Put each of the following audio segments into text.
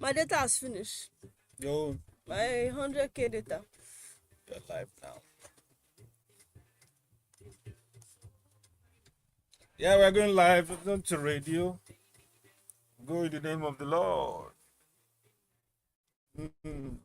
My data has finished. Yo, My 100k data. you're live now. Yeah, we're going live on to radio. Go in the name of the Lord. Mhm.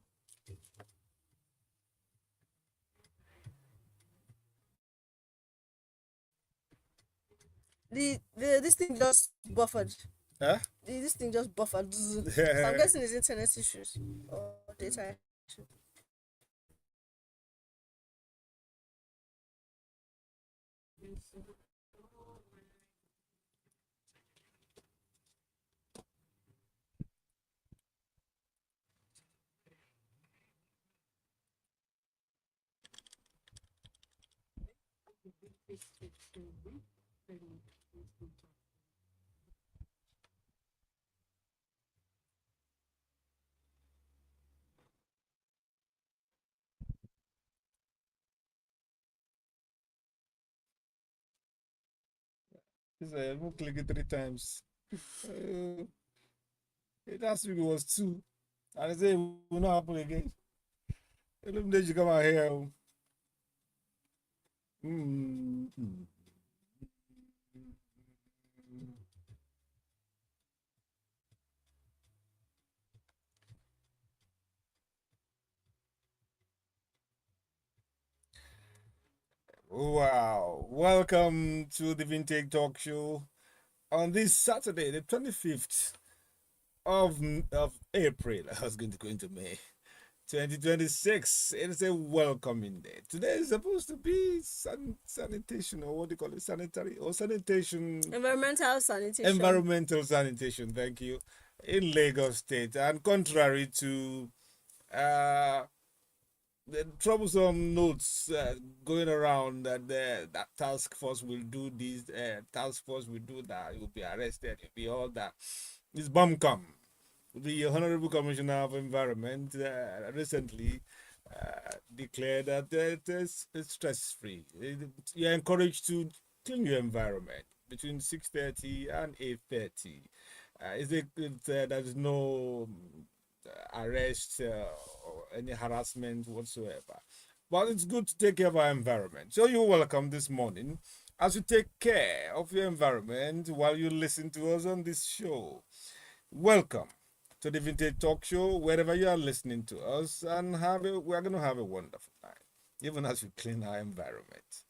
This thing just buffered. Huh? This thing just buffered. So I'm guessing it's internet issues or data issues. We'll click it 3 times. Last week it was 2. And I say it will not happen again. Illuminate you come out here. Mm. Wow. Welcome to the Vintage Talkshow on this Saturday, the 25th of April. I was going to go into May 2026. It is a welcoming day. Today is supposed to be sanitation, or what do you call it? Sanitary or sanitation. Environmental sanitation. Environmental sanitation, thank you. In Lagos State. And contrary to the troublesome notes going around that that task force will do this, task force will do that, you'll be arrested, you'll be all that. It's Bumcom. The Honorable Commissioner of Environment recently declared that it's stress-free. You're encouraged to clean your environment between 6:30 and 8:30. There's no arrest or any harassment whatsoever. But it's good to take care of our environment. So you're welcome this morning as you take care of your environment while you listen to us on this show. Welcome to the Vintage Talk Show, wherever you are listening to us, and we're going to have a wonderful time, even as we clean our environment.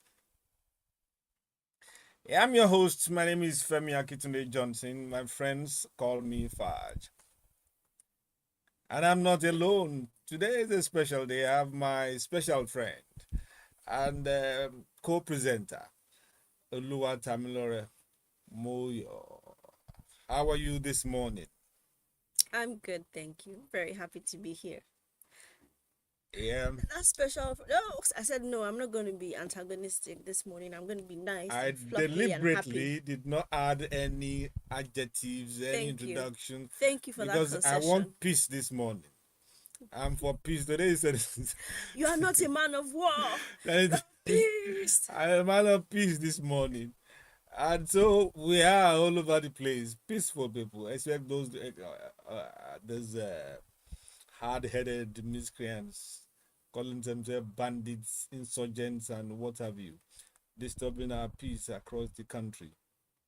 I'm your host. My name is Femi Akintunde-Johnson. My friends call me Faj. And I'm not alone. Today is a special day. I have my special friend and co-presenter, Oluwatamilore Moyo. How are you this morning? I'm good, thank you. Very happy to be here. Yeah. That's special. No, I said no. I'm not going to be antagonistic this morning. I'm going to be nice. I deliberately did not add any adjectives, any introduction. Thank you for that concession. Because I want peace this morning. I'm for peace. Today is you are not a man of war. Peace. I am a man of peace this morning. And so we are all over the place, peaceful people, except those hard-headed miscreants calling themselves bandits, insurgents, and what have you, disturbing our peace across the country.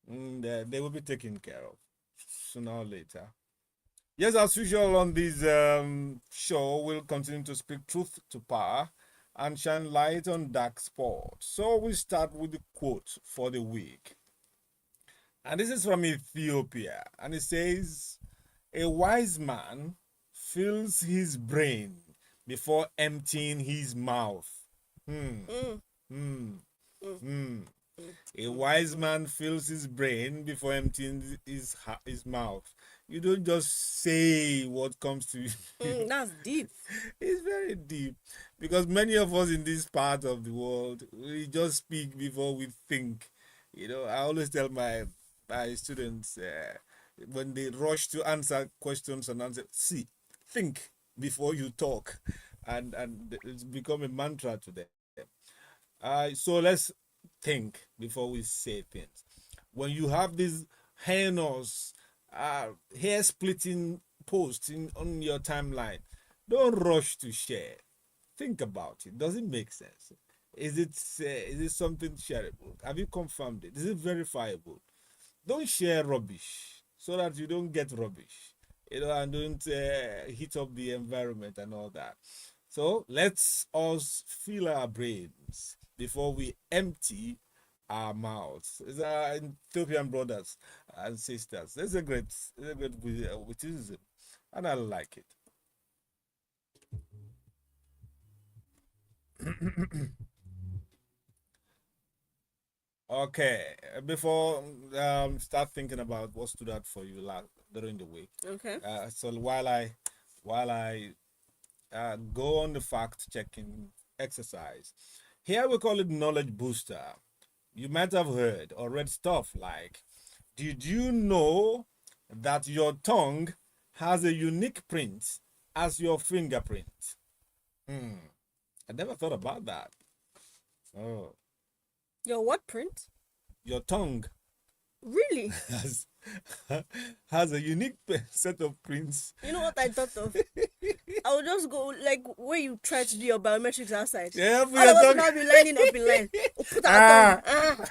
They will be taken care of sooner or later. Yes, as usual on this show, we'll continue to speak truth to power and shine light on dark spots. So we start with the quote for the week. And this is from Ethiopia. And it says, "A wise man fills his brain before emptying his mouth." A wise man fills his brain before emptying his mouth. You don't just say what comes to you. That's deep. It's very deep. Because many of us in this part of the world, we just speak before we think. You know, I always tell my students when they rush to answer questions and answer, think before you talk. And it's become a mantra to them. So let's think before we say things. When you have these heinous, hair-splitting post on your timeline, don't rush to share. Think about it. Does it make sense? Is it something shareable? Have you confirmed it? Is it verifiable? Don't share rubbish so that you don't get rubbish, and don't heat up the environment and all that. So let's us fill our brains before we empty our mouths. It's our Ethiopian brothers and sisters. It's a great witticism, and I like it. Okay, before start thinking about what stood out for you during the week. Okay. So while I go on the fact checking exercise, here we call it knowledge booster. You might have heard or read stuff like, did you know that your tongue has a unique print as your fingerprint? I never thought about that. Oh. Your what print? Your tongue Really? has a unique set of prints. You know what I thought of? I would just go like where you try to do your biometrics outside. Yeah, all of us now be lining up in line. Put our tongue.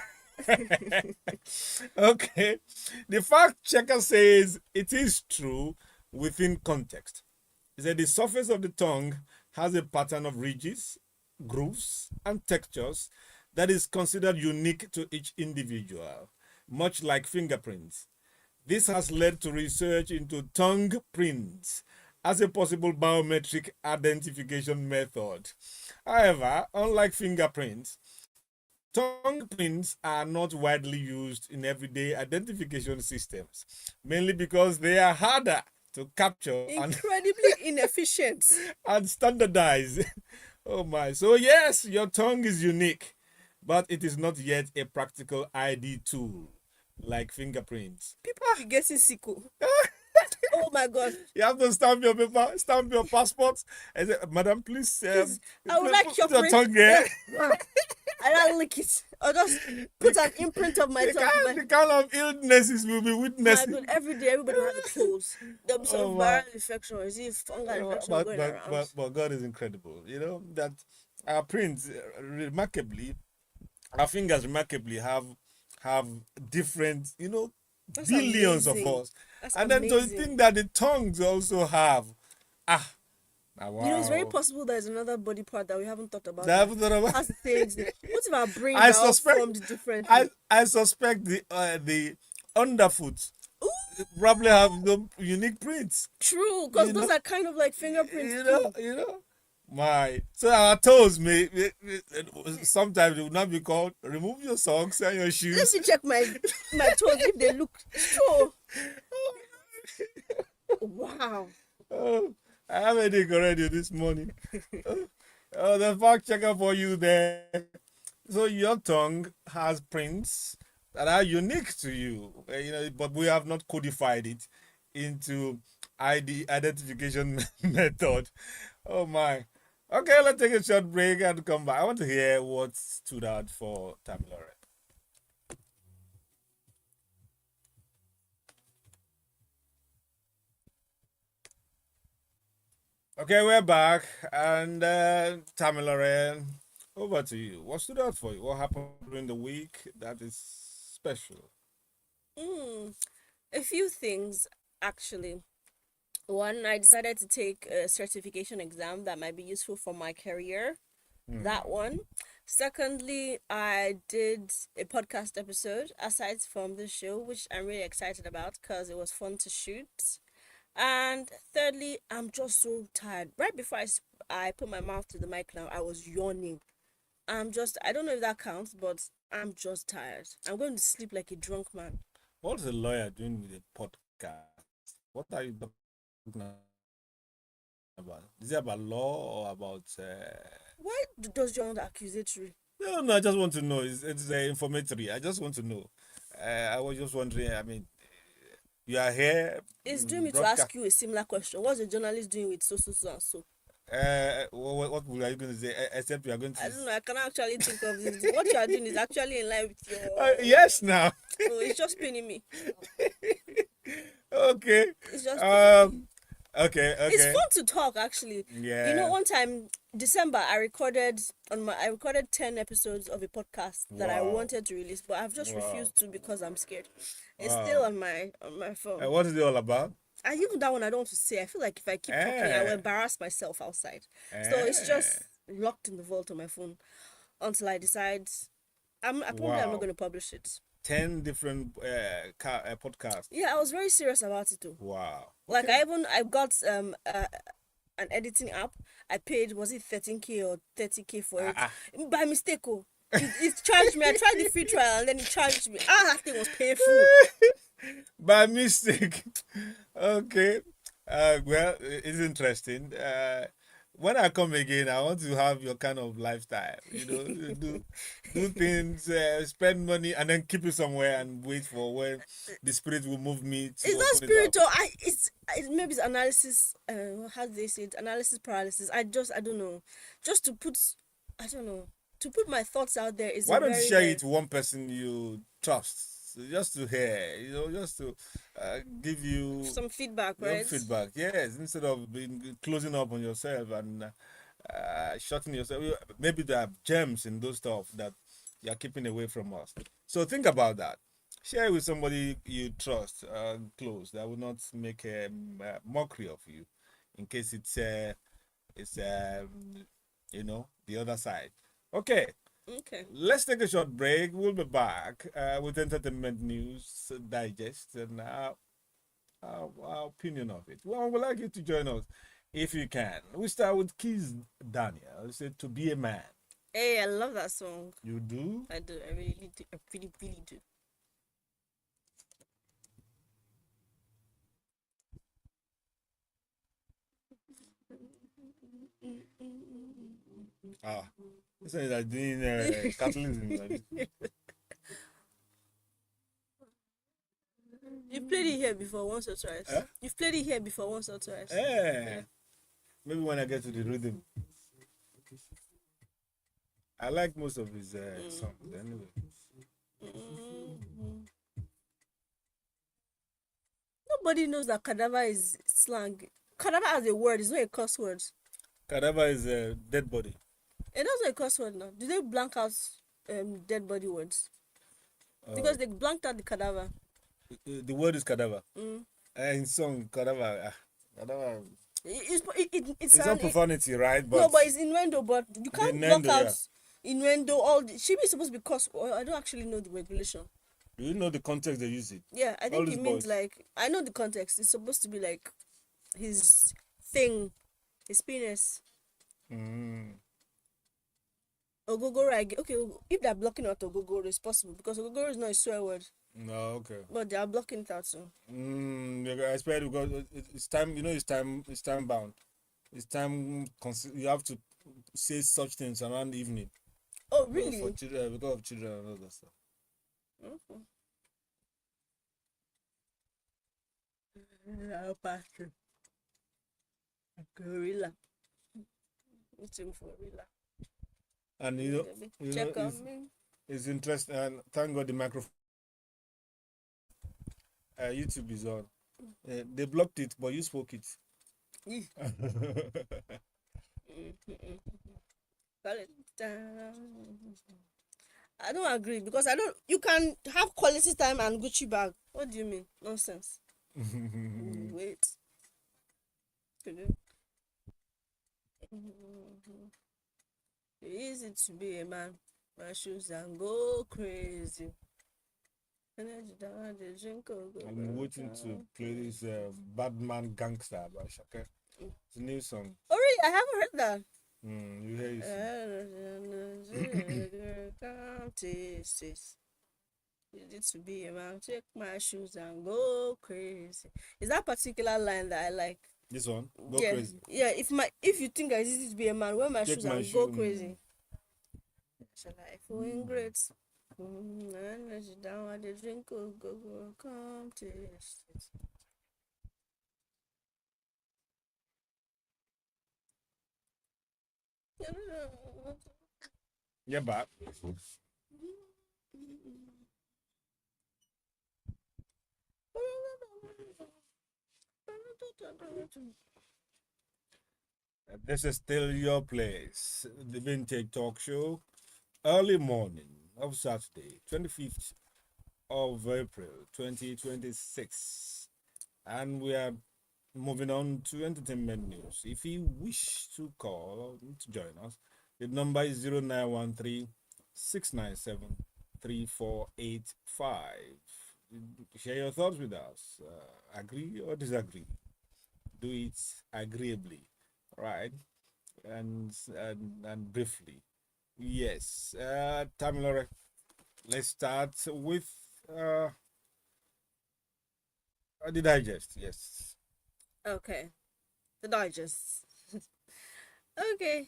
Okay. The fact checker says it is true within context. It said the surface of the tongue has a pattern of ridges, grooves, and textures that is considered unique to each individual, much like fingerprints. This has led to research into tongue prints as a possible biometric identification method. However, unlike fingerprints, tongue prints are not widely used in everyday identification systems, mainly because they are harder to capture incredibly inefficient and standardize. Oh my. So yes, your tongue is unique, but it is not yet a practical ID tool like fingerprints. People be getting sick. Oh my God. You have to stamp your paper, stamp your passport. And say, madam, please, I would like your print. tongue here. I don't lick it. I'll just put an imprint of my tongue. The kind of illnesses will be witnessed. My God, every day everybody will have the clothes. There'll be some viral infection, is it fungal infection going around? But God is incredible. You know, that our prints our fingers remarkably have different, That's billions amazing. of us. That's And amazing. then to think that the tongues also have wow. It's very possible there's another body part that we haven't thought about. That's what That's the thing. What if our brains I are all suspect- formed differently? I suspect the underfoot probably have some unique prints. True, because You those know- are kind of like fingerprints You know. too. So our toes may sometimes it will not be called remove your socks and your Let shoes. me check my toes if they look true. Wow. Oh, I have a headache already this morning. The fact checker for you there. So your tongue has prints that are unique to you, but we have not codified it into ID identification method. Oh my. Okay, let's take a short break and come back. I want to hear what stood out for Tamilore. Okay, we're back, and Tamilore, over to you. What stood out for you? What happened during the week that is special? A few things, actually. One, I decided to take a certification exam that might be useful for my career. That one. Secondly, I did a podcast episode aside from the show, which I'm really excited about because it was fun to shoot. And thirdly, I'm just so tired. Right before I put my mouth to the mic now, I was yawning. I don't know if that counts, but I'm just tired. I'm going to sleep like a drunk man. What's a lawyer doing with a podcast? What are you talking about? Is it about law or about... Why does you want accusatory? No, I just want to know. It's informatory. I just want to know. I was just wondering, you are here... It's doing me to ask you a similar question. What's a journalist doing with so and so? What are you going to say? Except you are going to... I don't know. I cannot actually think of this. What you are doing is actually in line with your... yes, now. No, it's just pinning me. Okay. It's just pinning me. Okay, It's okay. fun to talk, actually. You know, Yeah. one time, December, I recorded 10 episodes of a podcast that I Wow. wanted to release, but I've just Wow. refused to because I'm scared. It's still Wow. on my phone. What is it all about? I even that one I don't want to say. I feel like if I keep talking, I will Eh. embarrass myself outside. So it's Eh. just locked in the vault on my phone until I decide. I'm not Wow. going to publish it. 10 different podcasts. Yeah, I was very serious about it too. Wow. Like Okay. I got an editing app. I paid, was it 13K or 30K for it Ah. by mistake. Oh, it charged me. I tried the free trial and then it charged me. That thing was painful. By mistake. Okay. Well, it's interesting. When I come again, I want to have your kind of lifestyle. You know, do things, spend money, and then keep it somewhere and wait for when the spirit will move me to It's not open it up. spiritual. Maybe it's analysis. How do they say it? Analysis paralysis. I don't know. Just to put, I don't know. To put my thoughts out there is a Why don't you very share very it to one person you trust, just to hear, just to give you some feedback, your right? feedback? Yes, instead of closing up on yourself and shutting yourself. Maybe there are gems in those stuff that you're keeping away from us. So think about that. Share it with somebody you trust, close, that will not make a mockery of you, in case it's the other side. Okay, Okay. let's take a short break. We'll be back with entertainment news digest and our opinion of it. Well, we'd like you to join us if you can. We start with Keys Daniel. He said, "To be a man." Hey, I love that song. You do? I do. I really do. I really, really do. Ah, this is like doing Catholicism. Like You've played it here before once or twice. eh? You've played it here before once or twice. Eh. Maybe when I get to the rhythm. I like most of his songs anyway. Mm. Nobody knows that cadaver is slang. Cadaver as a word is not a curse word. Cadaver is a dead body. It doesn't a curse word now. Do they blank out dead body words? Because they blanked out the cadaver. The word is cadaver. Mm. In song, cadaver. Cadaver. It's It's not profanity, right? no, But but it's innuendo. But you the can't block innuendo, out yeah. innuendo. All should be supposed to be curse. I don't actually know the regulation. Do you know the context they use it? Yeah, I All think these it means boys. like I know the context. It's supposed to be like his thing, his penis. Mm. Ogogoro, okay, if they're blocking out Ogogoro, it's possible because Ogogoro is not a swear word, No, okay. but they are blocking it out too. I expect because it's time. It's time. It's time bound. It's time. You have to say such things around the evening Oh, for really? children, because of children and all that stuff. Okay. Yeah, Patrick. Gorilla. Waiting for gorilla. And Check on me. it's interesting. And thank God the microphone, YouTube is on. They blocked it, but you spoke it. Call it down. I don't agree because I don't. You can have quality time and Gucci bag. What do you mean? Nonsense. Wait. Easy to be a man. My shoes and go crazy. Energy down, the drink, I'm waiting to play this Badman Gangster by Shaka. It's a new song. Oh, really? I haven't heard that. You hear it? Come taste this. Easy to be a man. Take my shoes and go crazy. Is that particular line that I like? This one, go Yeah, crazy. yeah. If you think it's easy to be a man, wear my Take shoes my and go crazy. Shall I feel great? Energy down at the drink, go, come taste it. Yeah, back. This is still your place, the Vintage Talkshow, early morning of Saturday, 25th of April 2026. And we are moving on to entertainment news. If you wish to call or to join us, the number is 0913 697 3485. Share your thoughts with us. Agree or disagree? Do it agreeably, right? And briefly. Yes. Tamilore, let's start with uh, the digest. Yes. Okay, the digest. Okay.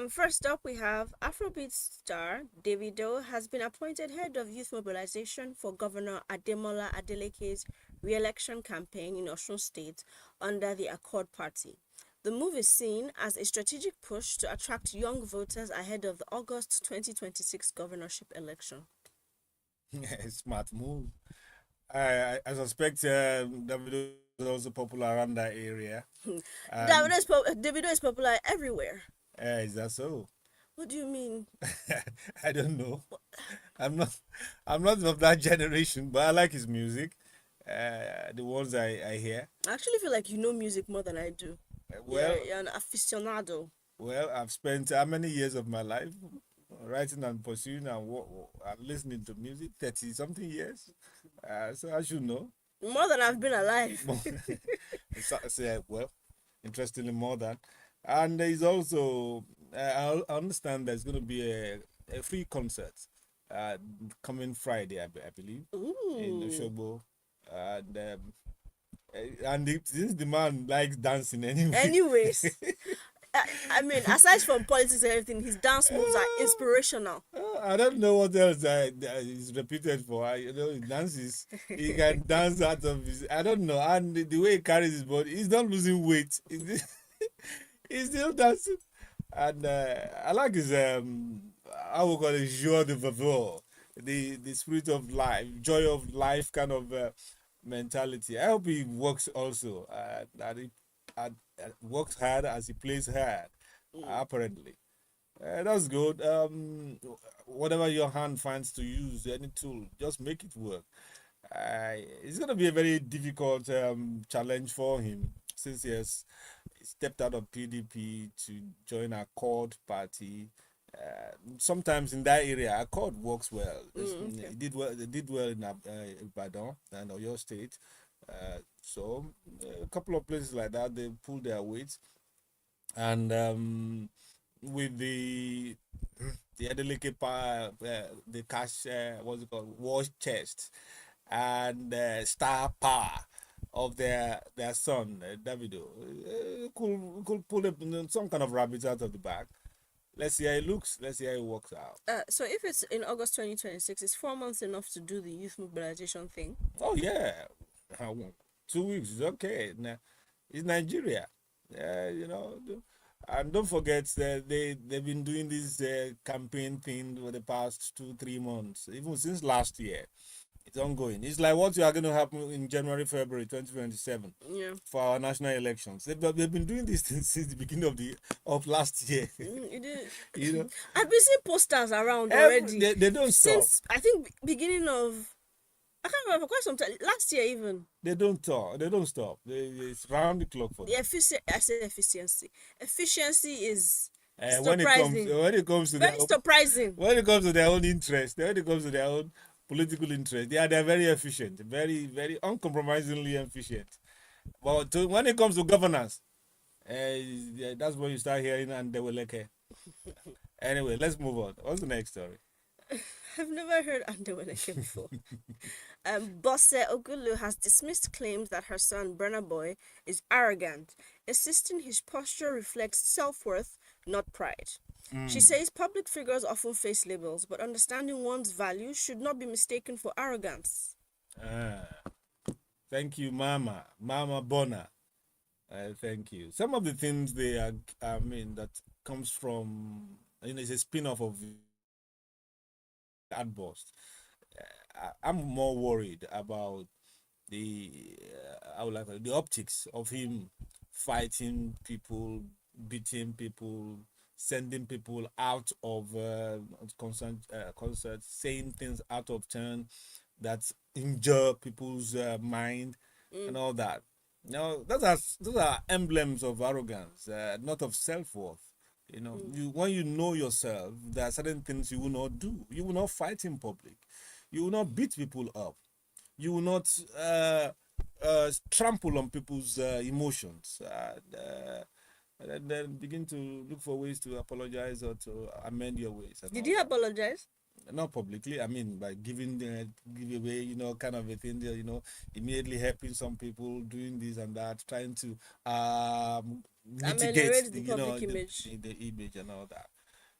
First up, we have Afrobeat star Davido has been appointed head of youth mobilization for Governor Ademola Adeleke's re-election campaign in Osun State under the Accord Party. The move is seen as a strategic push to attract young voters ahead of the August 2026 governorship election. Smart move. I suspect Davido is also popular around that area. And Davido is popular everywhere. is that so? What do you mean? I don't know. I'm not. I'm not of that generation, but I like his music. The ones I hear. I actually feel like you know music more than I do. Well, You're an aficionado. I've spent how many years of my life writing and pursuing and listening to music? 30 something years. So I should know. More than I've been alive. Well, interestingly, more than. And there's also, I understand there's going to be a free concert uh, coming Friday, I believe, in Ooh. Oshobo. And since the man likes dancing anyway. Anyways, I mean, aside from politics and everything, his dance moves are inspirational. I don't know what else that is repeated for. He dances. He can dance out of his. I don't know. And the way he carries his body, he's not losing weight. He's still dancing. And I like his I would call it joie de vivre, the spirit of life, joy of life kind of mentality. I hope he works also. That he works hard as he plays hard. Apparently. That's good. Whatever your hand finds to use, any tool, just make it work. It's going to be a very difficult challenge for him since he has stepped out of PDP to join a Accord party. Sometimes in that area, Accord works well. Okay. It did well. They did well in Ibadan and Oyo State. So a couple of places like that, they pulled their weight, and with the Adeleke the cash, what's it called, war chest, and star power of their son Davido, could pull some kind of rabbit out of the bag. Let's see how it looks. Let's see how it works out. So if it's in August 2026, is 4 months enough to do the youth mobilization thing? Oh yeah, 2 weeks is okay. Now, it's Nigeria, and don't forget that they've been doing this campaign thing for the past 2-3 months, even since last year. It's ongoing. It's like what you are going to happen in January, February 2027 Yeah. for our national elections. They've been doing this thing since the beginning of last year. It is. You know, I've been seeing posters around already. they don't stop. Since I think beginning of, I can't remember, quite some time last year even. They don't talk. They don't stop. It's round the clock for them. I say efficiency. Efficiency is When it comes to very surprising. when it comes to their own interest, when it comes to their own political interest, they're very efficient, very very uncompromisingly efficient. But when it comes to governance, that's when you start hearing and they will like. Anyway, let's move on. What's the next story? I've never heard Andeweleke before. Bosse Ogulu has dismissed claims that her son, Burna Boy, is arrogant, insisting his posture reflects self-worth, not pride. She says public figures often face labels, but understanding one's value should not be mistaken for arrogance. Thank you, Mama Bona. Thank you. Some of the things that comes from, it's a spin-off of Adbost. I'm more worried about the I would like the optics of him fighting people, beating people, sending people out of concerts, saying things out of turn that injure people's mind and all that. Now, those are emblems of arrogance, not of self worth. When you know yourself, there are certain things you will not do. You will not fight in public. You will not beat people up. You will not trample on people's emotions. And then begin to look for ways to apologize or to amend your ways. Did you apologize? Not publicly, I mean, by giving giveaway, kind of a thing there, immediately helping some people, doing this and that, trying to mitigate the public image. The image and all that.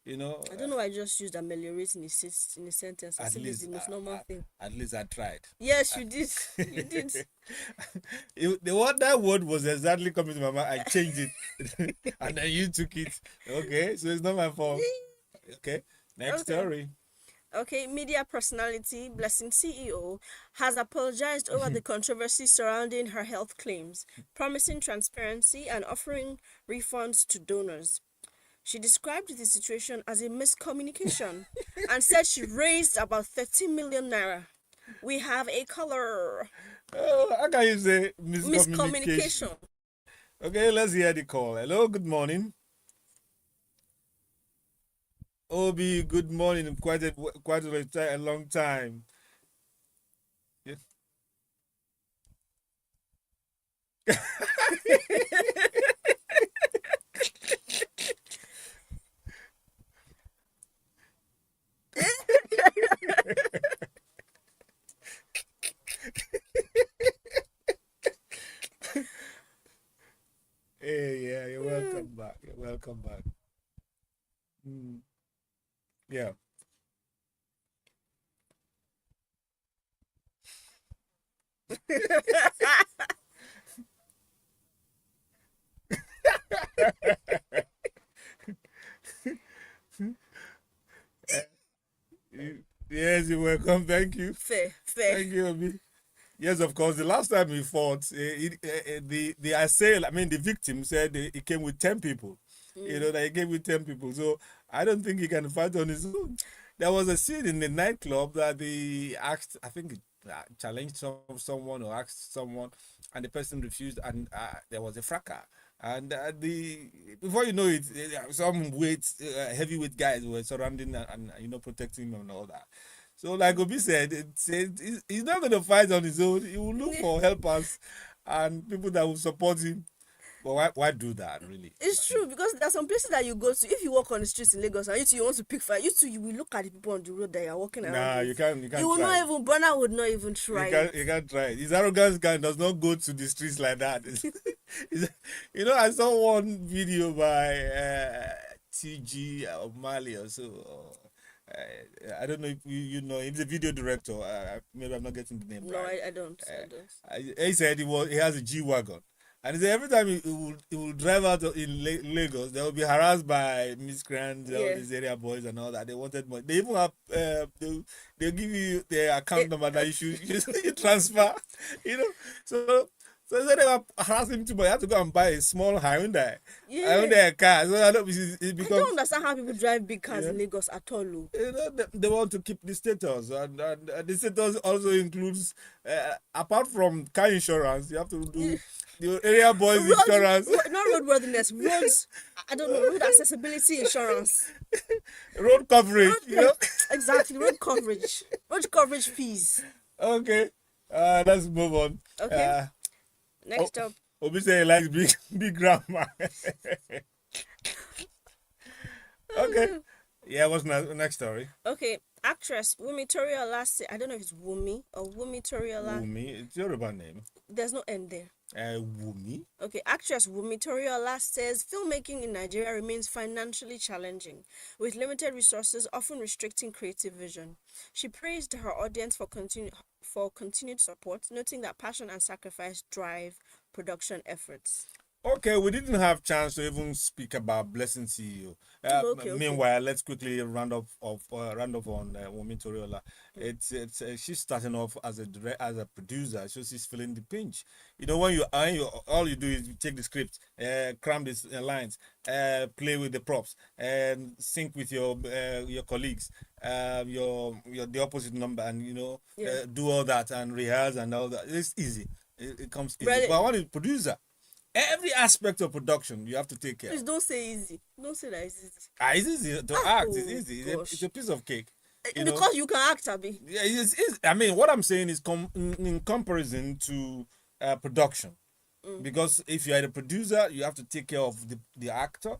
I don't know why I just used ameliorate in a sentence. At least it's the most normal thing. At least I tried. Yes, you did. You did. That word was exactly coming to my mind. I changed it, and then you took it. Okay, so it's not my fault. Okay, next story. Okay, media personality Blessing CEO has apologized over the controversy surrounding her health claims, promising transparency and offering refunds to donors. She described the situation as a miscommunication and said she raised about 13 million naira. We have a color. Oh, how can you say miscommunication? Okay, let's hear the call. Hello, good morning. Obi, good morning. Quite a long time. Yeah. Hey, yeah, you're welcome back. You're welcome back. Yeah. Yes, you're welcome. Thank you. Fair. Thank you, Obi. Yes, of course. The last time we fought, the assailant, I mean, the victim said he came with 10 people. That he came with 10 people. So I don't think he can fight on his own. There was a scene in the nightclub that he asked, I think, challenged someone or asked someone, and the person refused, and there was a fracas. And before you know it, some heavyweight guys were surrounding and protecting him and all that. So, like Obi said, he's not going to fight on his own. He will look for helpers and people that will support him. But why do that, really? It's true, because there are some places that you go to. If you walk on the streets in Lagos and you want to pick fight, you will look at the people on the road that you are walking around. Nah, you can't. You will not even. Burner would not even try. You can't try it. His arrogance does not go to the streets like that. I saw one video by TG Mali or so. I don't know if you know. He's a video director. Maybe I'm not getting the name right. No, I don't. He said he has a G-Wagon. And he said every time he will drive out in Lagos, they will be harassed by miscreants, all these area boys and all that. They wanted money. They even have they'll give you their account number that you should transfer. So they were harassing him too, but you have to go and buy a small Hyundai car. So I don't understand how people drive big cars in Lagos at all. They want to keep the status, and the status also includes, apart from car insurance, you have to do the area boys insurance. Not roadworthiness, roads. I don't know, road accessibility insurance. Road coverage. Exactly, road coverage. Road coverage fees. Okay, let's move on. Okay. Next up. Obi say he likes big grandma. Okay. Yeah, what's next story? Okay. Actress Wumi Toriola, I don't know if it's Wumi or Wumi Toriola. Wumi, it's your Yoruba name. There's no N there. Wumi. Okay, actress Wumi Toriola says filmmaking in Nigeria remains financially challenging, with limited resources often restricting creative vision. She praised her audience for continued support, noting that passion and sacrifice drive production efforts. Okay, we didn't have chance to even speak about Blessing CEO. Okay. Meanwhile, let's quickly round off on Wumi Toriola. It's she's starting off as as a producer, so she's feeling the pinch. You know, when you all you do is you take the script, cram these lines, play with the props, and sync with your colleagues, your the opposite number, and Yeah. do all that and rehearse and all that. It's easy. It comes easy. Really? But I want a producer. Every aspect of production you have to take care Please of. don't say easy. Don't say that it's easy. It's easy to act. It's Oh easy. gosh. It's a piece of cake. You know. Because you can act, Abby. Yeah, I mean, what I'm saying is in comparison to production, because if you are the producer, you have to take care of the actor,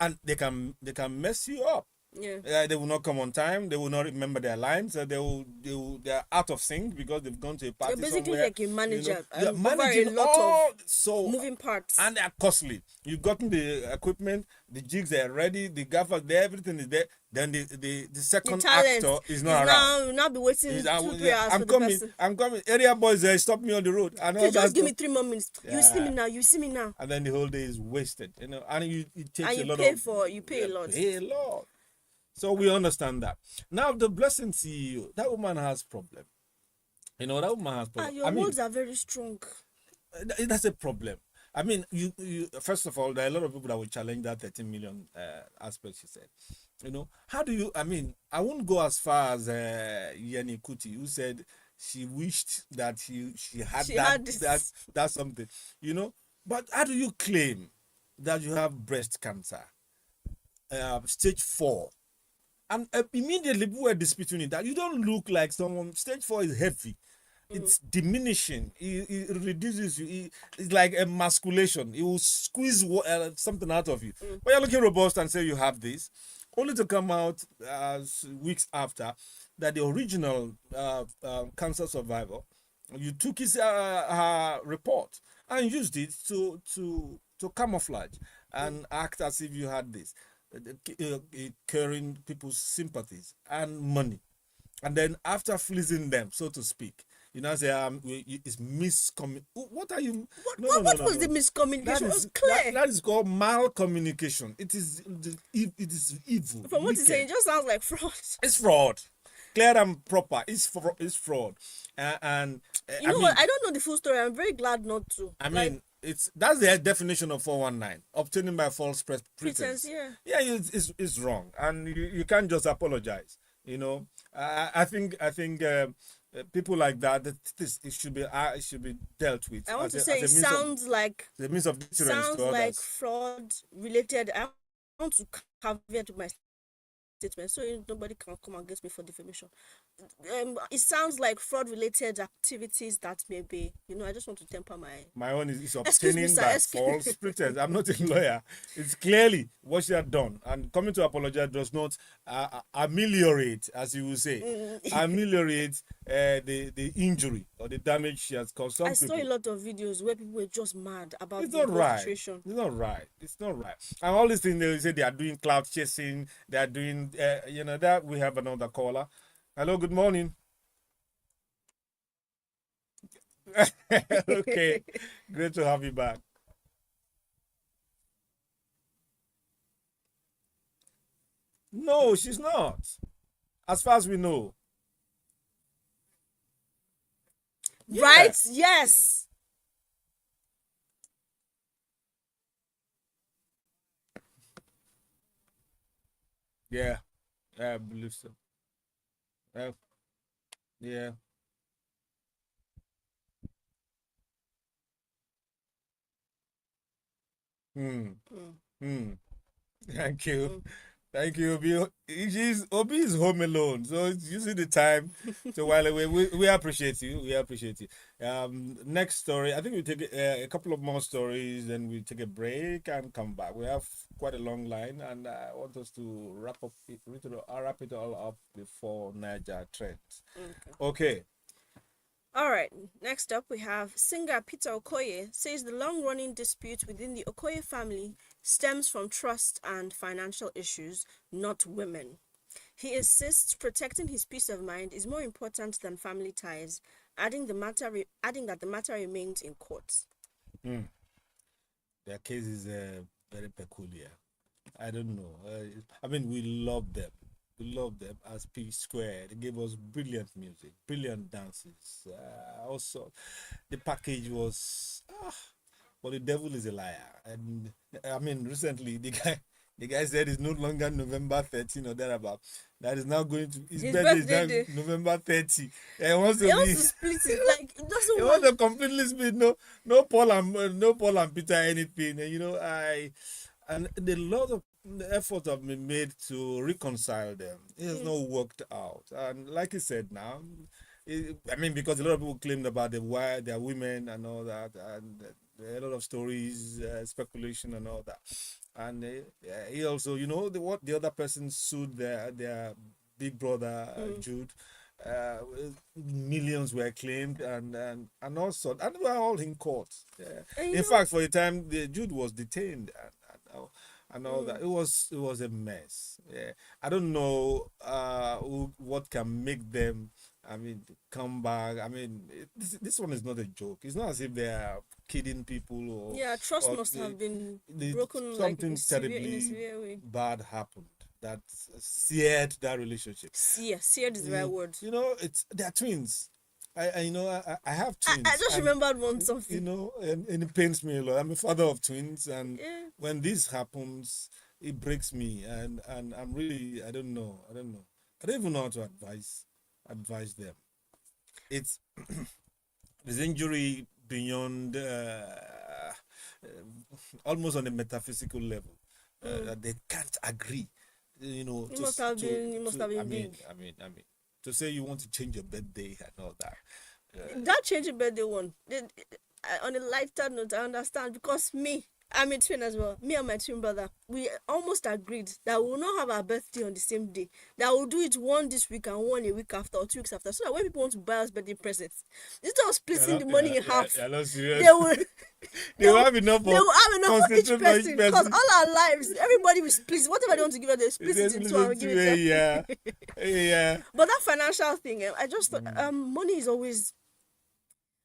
and they can mess you up. Yeah. They will not come on time. They will not remember their lines. They're out of sync because they've gone to a party You're basically somewhere. like a manager. You're Over managing a lot all of moving parts. and they're costly. You've gotten the equipment, the jigs are ready, the gaffers there, everything is there. Then the second actor is not around. You'll now be waiting 2-3 hours I'm for coming. the person. I'm coming. Area boys there, stop me on the road. And all Please that just give stuff. me 3 more minutes. Yeah. You see me now. You see me now. And then the whole day is wasted. And it takes And a you lot pay of for you pay a lot. Pay a lot. So we understand that. Now the Blessing CEO, that woman has problem. That woman has problem. Your words are very strong. That's a problem. I mean, you first of all, there are a lot of people that will challenge that 13 million aspect she said. How do you? I mean, I won't go as far as Yeni Kuti, who said she wished that she had that's something. But how do you claim that you have breast cancer, stage 4? And immediately people were disputing it that you don't look like someone. Stage 4 is heavy. It's diminishing. It reduces you. It's like emasculation. It will squeeze something out of you. But you're looking robust and say you have this, only to come out weeks after that the original cancer survivor, you took his her report and used it to camouflage and act as if you had this. Carrying people's sympathies and money, and then after fleecing them, so to speak, say it's miscommunication. What are you? What was the miscommunication? It was clear. That is called malcommunication. It is evil. From what you're saying, it just sounds like fraud. It's fraud. Clear and proper. It's fraud. And what? I don't know the full story. I'm very glad not to. I mean. That's the definition of 419, obtaining by false pretense. Yeah, it's wrong, and you can't just apologize. I think people like that it should be dealt with. I want to say it sounds like the means of deterrence to others. Like fraud related. I want to caveat my statement so nobody can come against me for defamation. It sounds like fraud related activities that may be, I just want to temper my own is obtaining by false pretense. I'm not a lawyer. It's clearly what she had done, and coming to apologize does not ameliorate, as you will say, ameliorate the injury or the damage she has caused. I saw a lot of videos where people were just mad about the situation. It's not right. And all these things they say they are doing cloud chasing, they are doing that. We have another caller. Hello, good morning. Okay, great to have you back. No, she's not. As far as we know. Right? Yes. Yeah, I believe so. Yeah. Thank you. Thank you, Obi. Obi is home alone, so it's using the time to while away. We appreciate you. We appreciate you. Next story. I think we take a couple of more stories, then we take a break and come back. We have quite a long line, and I want us to wrap it all up before Niger trends. Okay. All right, next up we have singer Peter Okoye says the long-running dispute within the Okoye family stems from trust and financial issues, not women. He insists protecting his peace of mind is more important than family ties, adding that the matter remains in court. Their case is very peculiar. I don't know. I mean, we love them. We love them as P Square. They gave us brilliant music, brilliant dances. Also, the package was. But the devil is a liar. And I mean, recently the guy said it's no longer November 13 or thereabout. That is now going to his His birthday is birthday now day. November 30. And he wants He to wants be to split it. Like, it he doesn't wants want. to completely split. No Paul and Peter anything. And and the lot of the efforts have been made to reconcile them. It has not worked out. And like I said now, I mean, because a lot of people claimed about why they're women and all that, and there are a lot of stories, speculation and all that. And he also, what the other person sued their big brother Jude. Millions were claimed and also, and we were all in court. And In fact, for the time the Jude was detained and all that, it was a mess. Yeah. I don't know what can make them. I mean, come back. I mean, this one is not a joke. It's not as if they are kidding people yeah, trust or must have been the, broken like something in a terribly severe way. bad happened that seared that relationship. Seared is the right word. They're twins. I have I twins, just and remembered one something. and it pains me a lot. I'm a father of twins, and Yeah. when this happens, it breaks me, and I'm really, I don't even know how to advise them. It's this injury beyond almost on a metaphysical level that they can't agree. It must have been. It must have I been mean, big. to say you want to change your birthday and all that. That changing birthday one. On a lighter note, I understand because me, I'm a twin as well. Me and my twin brother, we almost agreed that we will not have our birthday on the same day. That we'll do it one this week and one a week after or 2 weeks after. So that when people want to buy us birthday presents, instead of splitting the money in half, You're not they serious. will They will have enough they will have enough for each concentrate for each person. Because person. all our lives, everybody will split whatever they want to give us. They split it in two and give it to Yeah, yeah. But that financial thing, I just thought money is always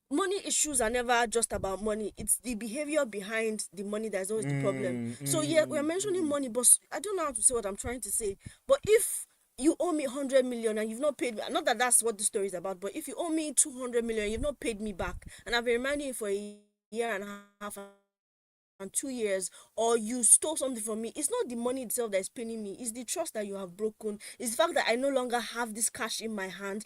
money issues are never just about money. It's the behavior behind the money that's always the problem. So yeah, we're mentioning money, but I don't know how to say what I'm trying to say. But if you owe me 100 million and you've not paid me, not that that's what the story is about, but if you owe me 200 million, you've not paid me back, and I've been reminding you for a year and a half and 2 years, or you stole something from me, it's not the money itself that is paining me, it's the trust that you have broken, it's the fact that I no longer have this cash in my hand.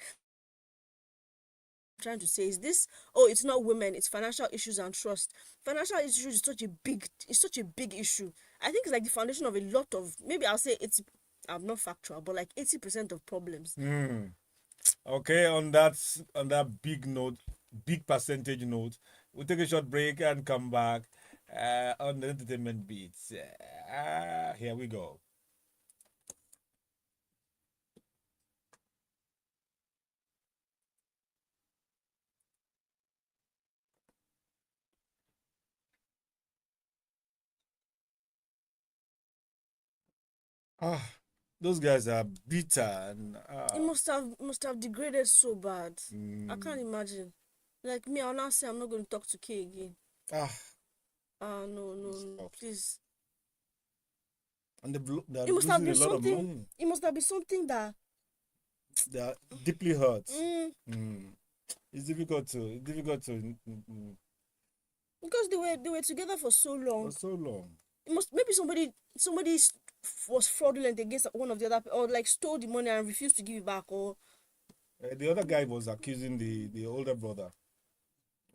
Trying to say is this, oh, it's not women, it's financial issues and trust. Financial issues is such a big issue. I think it's like the foundation of a lot of, maybe I'll say it's, I'm not factual, but like 80% of problems. Okay, on that big percentage note, we'll take a short break and come back on the entertainment beats. Here we go. Those guys are bitter and It must have degraded so bad. I can't imagine. Like me, I'll now say I'm not going to talk to K again. ah, No, stop. please. And they're It must have losing been a lot of something. money. It must have been something that. They are deeply hurt. Mm, It's difficult to because they were together for so for long. so long. It must, maybe somebody was fraudulent against one of the other, or like stole the money and refused to give it back, or The other guy was accusing the older brother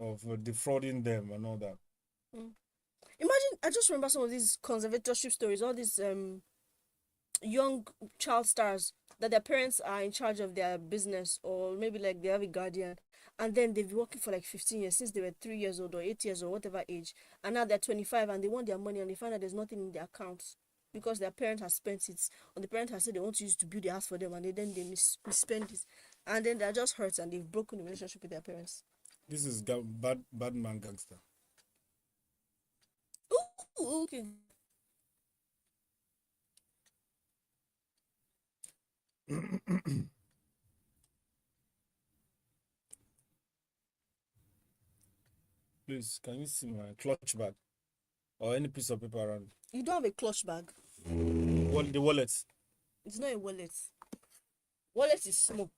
of defrauding them and all that. mm. Imagine. I just remember some of these conservatorship stories, all these young child stars that their parents are in charge of their business, or maybe like they have a guardian, and then they've been working for like 15 years since they were 3 years old or 8 years or whatever age, and now they're 25 and they want their money and they find that there's nothing in their accounts because their parent has spent it, or the parent has said they want to use it to build a house for them, and they misspend it, and then they're just hurt and they've broken the relationship with their parents. This is bad man gangster. Ooh, okay. Please, can you see my clutch bag? Or any piece of paper around. You don't have a clutch bag. The wallet. It's not a wallet. Wallet is small.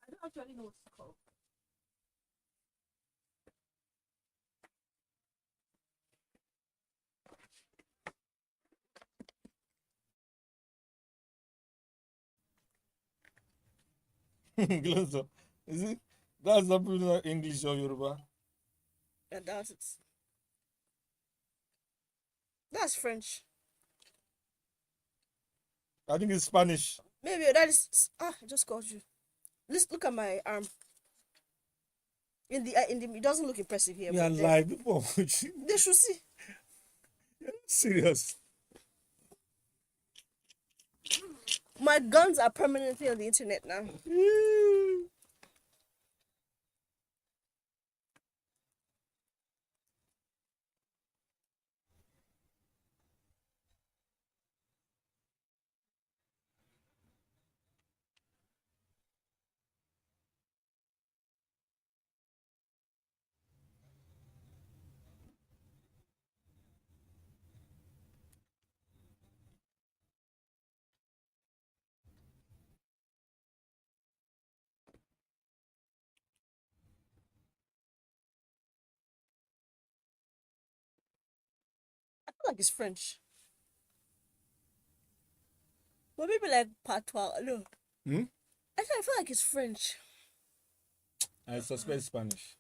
I don't actually know what it's called. Glonzo. Is it? That's not English or Yoruba. I doubt it. That's French. I think it's Spanish. Maybe that is. I just called you. Let's look at my arm. In the it doesn't look impressive here. Yeah, But live. People they should see. serious. My guns are permanently on the internet now. I feel like it's French. But maybe like patois. No. Hmm? I feel like it's French. I suspect Spanish.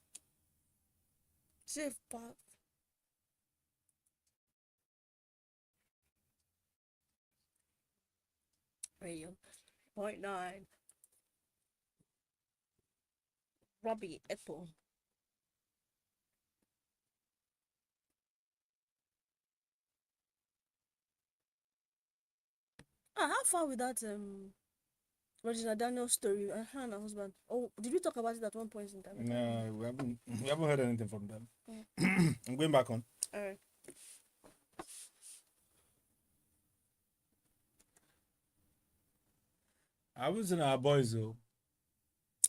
Safe part. Radio 0.9. Robbie Apple. How far with that Regina Daniel story? Her and her husband. Oh, did we talk about it at one point in time? No, we haven't heard anything from them. Mm. I'm going back on. Alright. I was in our boys though.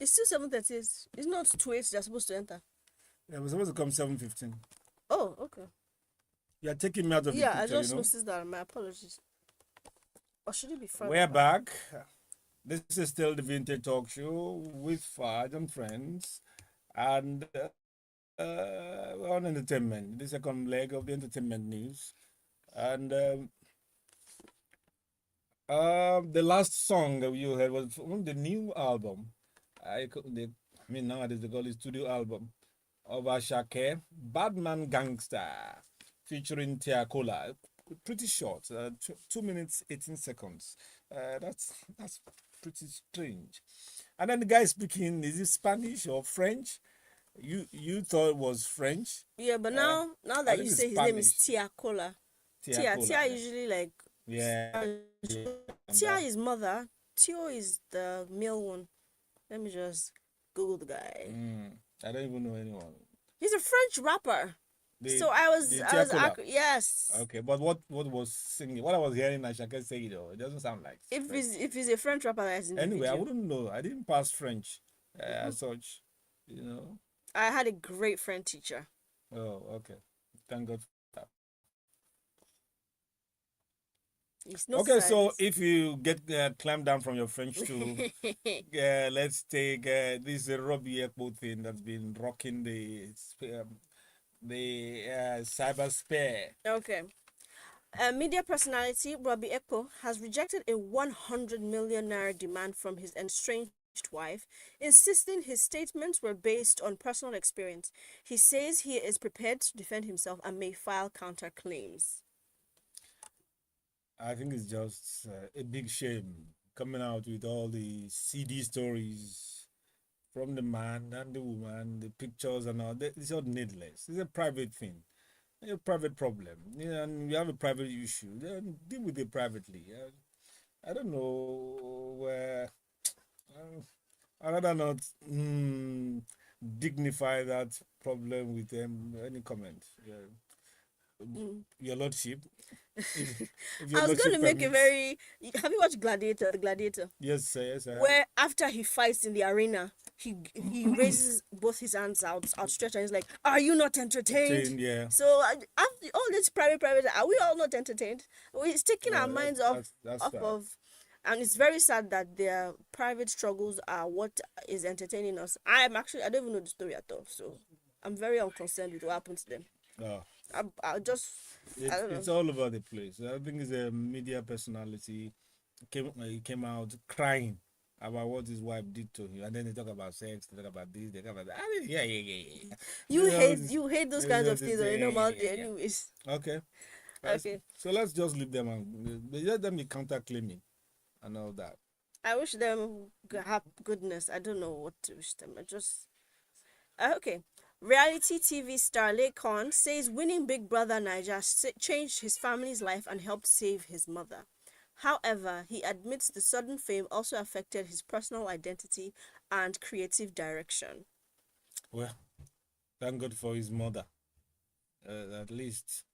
It's still 7:30. It's not 2:08 they're supposed to enter. Yeah, we're supposed to come 7:15. Oh, okay. You're taking me out of the Yeah, picture, I just you know? noticed that. My apologies. Or should it be further We're back. This is still the Vintage Talkshow with Fad and friends. And we're on entertainment, the second leg of the entertainment news. And the last song that you heard was from the new album. Nowadays they call it studio album of Ashake, Badman Gangster, featuring Tiakola. Pretty short, 2 minutes 18 seconds. That's pretty strange. And then the guy speaking, is it Spanish or French? You thought it was French? Yeah, but now I that think you it's say his name is Spanish. Tiakola. Tiakola. Tia usually like Yeah. Tia is mother. Tio is the male one. Let me just Google the guy. I don't even know anyone. He's a French rapper. So I was Tiakola. yes. Okay, but what was singing? What I was hearing Ashake say though, it doesn't sound like. If French. he's a French rapper that's in the Anyway, I video. wouldn't know. I didn't pass French as such, you know. I had a great French teacher. Oh, okay. Thank God for that. It's no Okay, so science. if you get climbed down from your French to, let's take this Robbie Ekpo thing that's been rocking the cybersphere. Okay. A media personality, Robbie Ekpo, has rejected a 100 million naira demand from his estranged wife, insisting his statements were based on personal experience. He says he is prepared to defend himself and may file counterclaims. I think it's just a big shame coming out with all the CD stories from the man and the woman, the pictures and all. It's all needless. It's a private thing, a private problem. And you have a private issue, then deal with it privately. I don't know where. I'd rather not dignify that problem with any comment. Your lordship. If your I was going to make a permits. very. Have you watched Gladiator? The Gladiator. Yes, sir. Yes, sir. Where after he fights in the arena, he raises both his hands outstretched, and he's like, "Are you not entertained?" Yeah. So after all this private, are we all not entertained? It's taking our minds That's off sad. of, and it's very sad that their private struggles are what is entertaining us. I don't even know the story at all, so I'm very unconcerned with what happened to them. Oh. I just, I don't know. It's all over the place. I think it's a media personality he came out crying about what his wife did to him, and then they talk about sex, they talk about this, they talk about that. I mean, yeah. You hate those kinds of things on a normal day, Yeah. anyways. Okay. Okay. So let's just leave them and let them be counter claiming and all that. I wish them goodness. I don't know what to wish them. I just okay. Reality TV star Lekon says winning Big Brother Niger changed his family's life and helped save his mother. However, he admits the sudden fame also affected his personal identity and creative direction. Well, thank God for his mother. At least,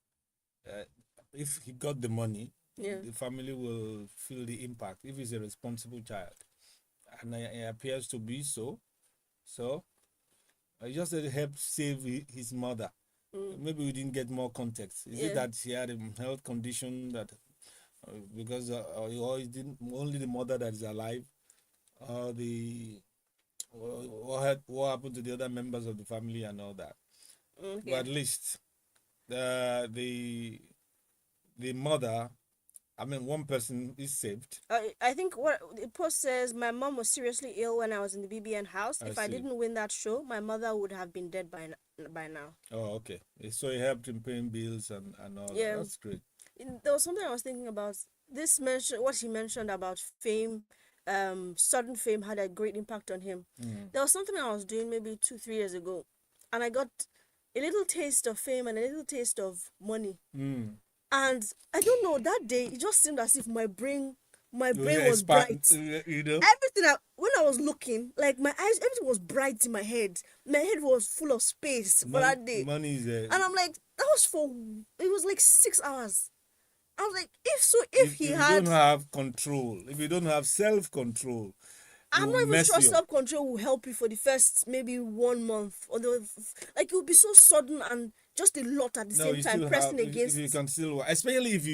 uh, if he got the money, Yeah. the family will feel the impact if he's a responsible child, and it appears to be so. So, I just said help save his mother. Maybe we didn't get more context. Is it that she had a health condition that because or is it only the mother that is alive, or what happened to the other members of the family and all that? Okay. But at least the mother, I mean, one person is saved. I think what the post says, my mom was seriously ill when I was in the BBN house. If I didn't win that show, my mother would have been dead by now. Oh, okay. So he helped in paying bills and all that. That's great. There was something I was thinking about. What he mentioned about fame, sudden fame had a great impact on him. There was something I was doing maybe 2-3 years ago, and I got a little taste of fame and a little taste of money. And I don't know, that day it just seemed as if my brain was bright. You know, Everything when I was looking, like my eyes, everything was bright in my head. My head was full of space for that day. Money is there. And I'm like, it was like 6 hours. I was like, if you had, don't have control, if you don't have self-control, I'm not even sure self-control will help you for the first maybe 1 month, or like it will be so sudden and just a lot at the same time pressing against. If you can still, especially if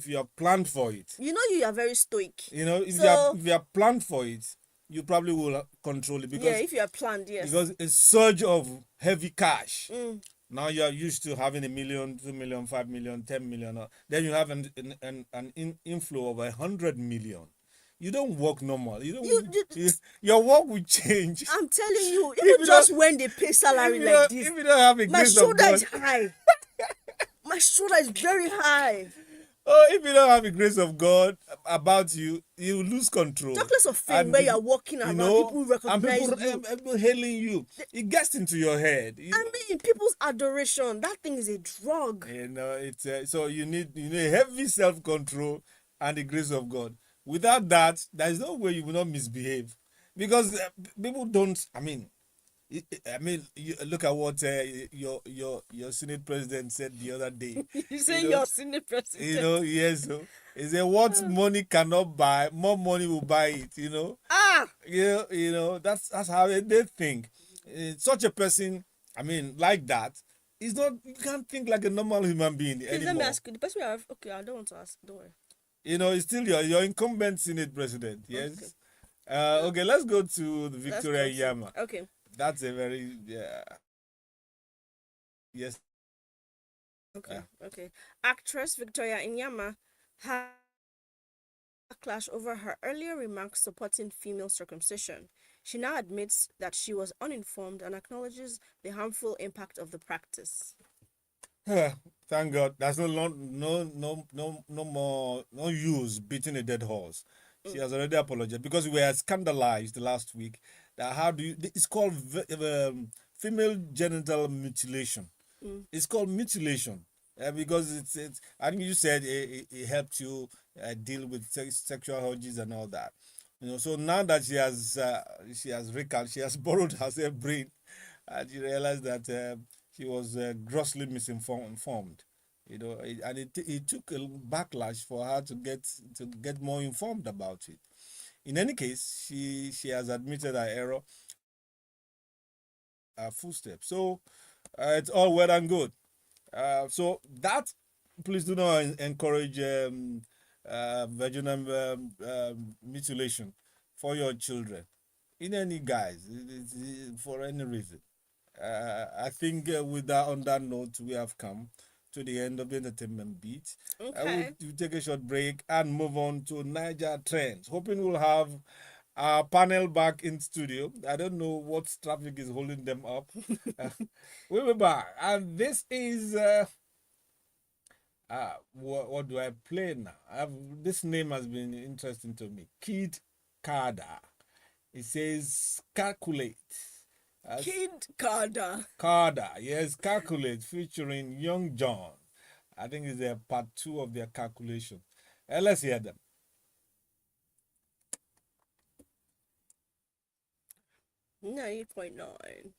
you are planned for it. You are very stoic. If you are planned for it, you probably will control it because if you are planned, yes. Because a surge of heavy cash. Now you are used to having 1 million, 2 million, 5 million, 10 million. Then you have an inflow of 100 million. You don't work normal. Your work will change. I'm telling you, even just when they pay salary like this, if you don't have a my grace of shoulder God, is high. My shoulder is very high. Oh, if you don't have the grace of God about you, you lose control. Talk less of fame where you're walking around, people recognize you. People hailing you. It gets into your head. People's adoration, that thing is a drug. It's so you need heavy self-control and the grace of God. Without that, there is no way you will not misbehave, because people don't. You look at what your Senate president said the other day. You say your Senate president? Yes. So he said, "What money cannot buy, more money will buy it." That's how they think. Such a person, like that, is not. You can't think like a normal human being anymore. Let me ask you. The person I don't want to ask. Don't worry. It's still your incumbent Senate president. Yes. Okay. Let's go to the Victoria Yama. Okay. That's a very yes. Okay. Actress Victoria Inyama had a clash over her earlier remarks supporting female circumcision. She now admits that she was uninformed and acknowledges the harmful impact of the practice. Thank God. There's no more use beating a dead horse. She has already apologized, because we were scandalized last week that it's called female genital mutilation. It's called mutilation because it's I think you said it helped you deal with sexual urges and all that. So now that she has borrowed herself brain, and she realized that she was grossly misinformed. And it took a backlash for her to get more informed about it. In any case, she has admitted her error, footsteps. So it's all well and good. So that, please do not encourage vaginal mutilation for your children in any guise, for any reason. I think with that, on that note, we have come to the end of the entertainment beat. Okay. We'll take a short break and move on to Niger trends. Hoping we'll have our panel back in studio. I don't know what traffic is holding them up. We'll be back, and this is what do I play now? This name has been interesting to me. Kid Kada. It says calculate. Kid Carter. Carter, yes, calculate featuring Young John. I think it's a part 2 of their calculation. Let's hear them. 90.9.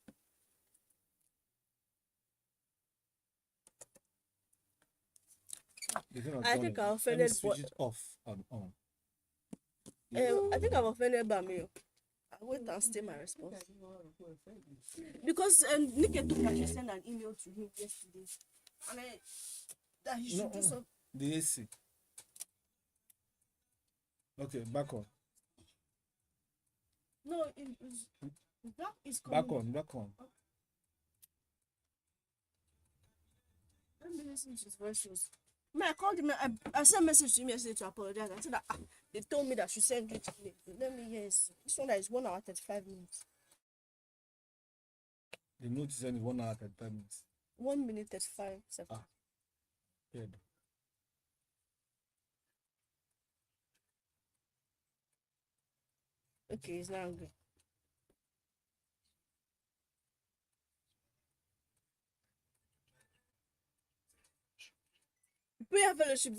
I think I offended. Switch it off and on. I think I've offended Bamio. I'll wait and stay my response. Because Nike told me to send an email to him yesterday. And that he should do something. The AC. Okay, back on. No, that is coming. Back on. Let me listen to his voices. I called him. I sent a message to him yesterday to apologize. I said that they told me that I should send it to me. Let me hear this one that is 1 hour 35 minutes. The note is only 1 hour 35 minutes. 1 minute 35 seconds. Good. Okay, it's now good. Prayer fellowship,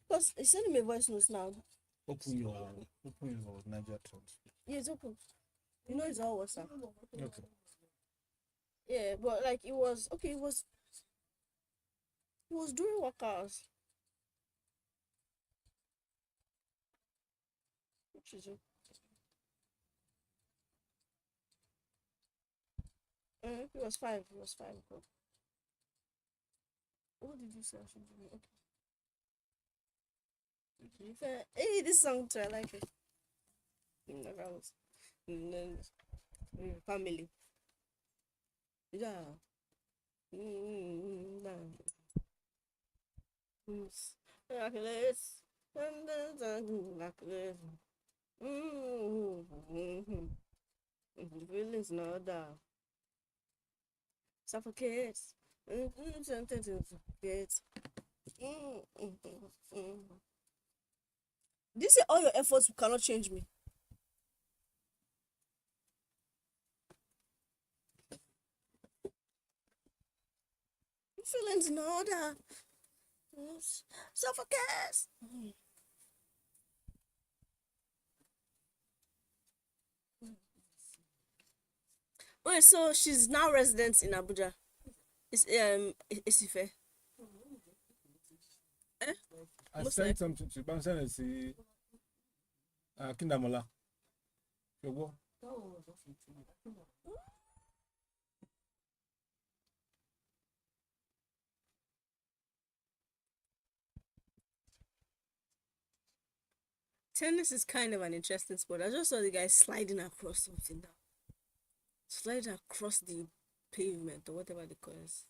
because he's sending me voice notes now. Open your Niger trends. Yeah, it's open. You know it's all WhatsApp. Okay. Yeah, but like it was okay. It was doing workouts. Which is it? It was 5. It was 5 o'clock. What did you say I should do? Okay. Hey, this song too, I like it. Family. Yeah. Feelings no doubt. Suffocate. This is all your efforts cannot change me. Feelings no doubt. Suffocate. Wait, so she's now resident in Abuja. It's Esi-Ìfẹ. I sent something to Bansan and see Akindamola. Tennis is kind of an interesting sport. I just saw the guy sliding across something now. Sliding across the pavement or whatever they call it.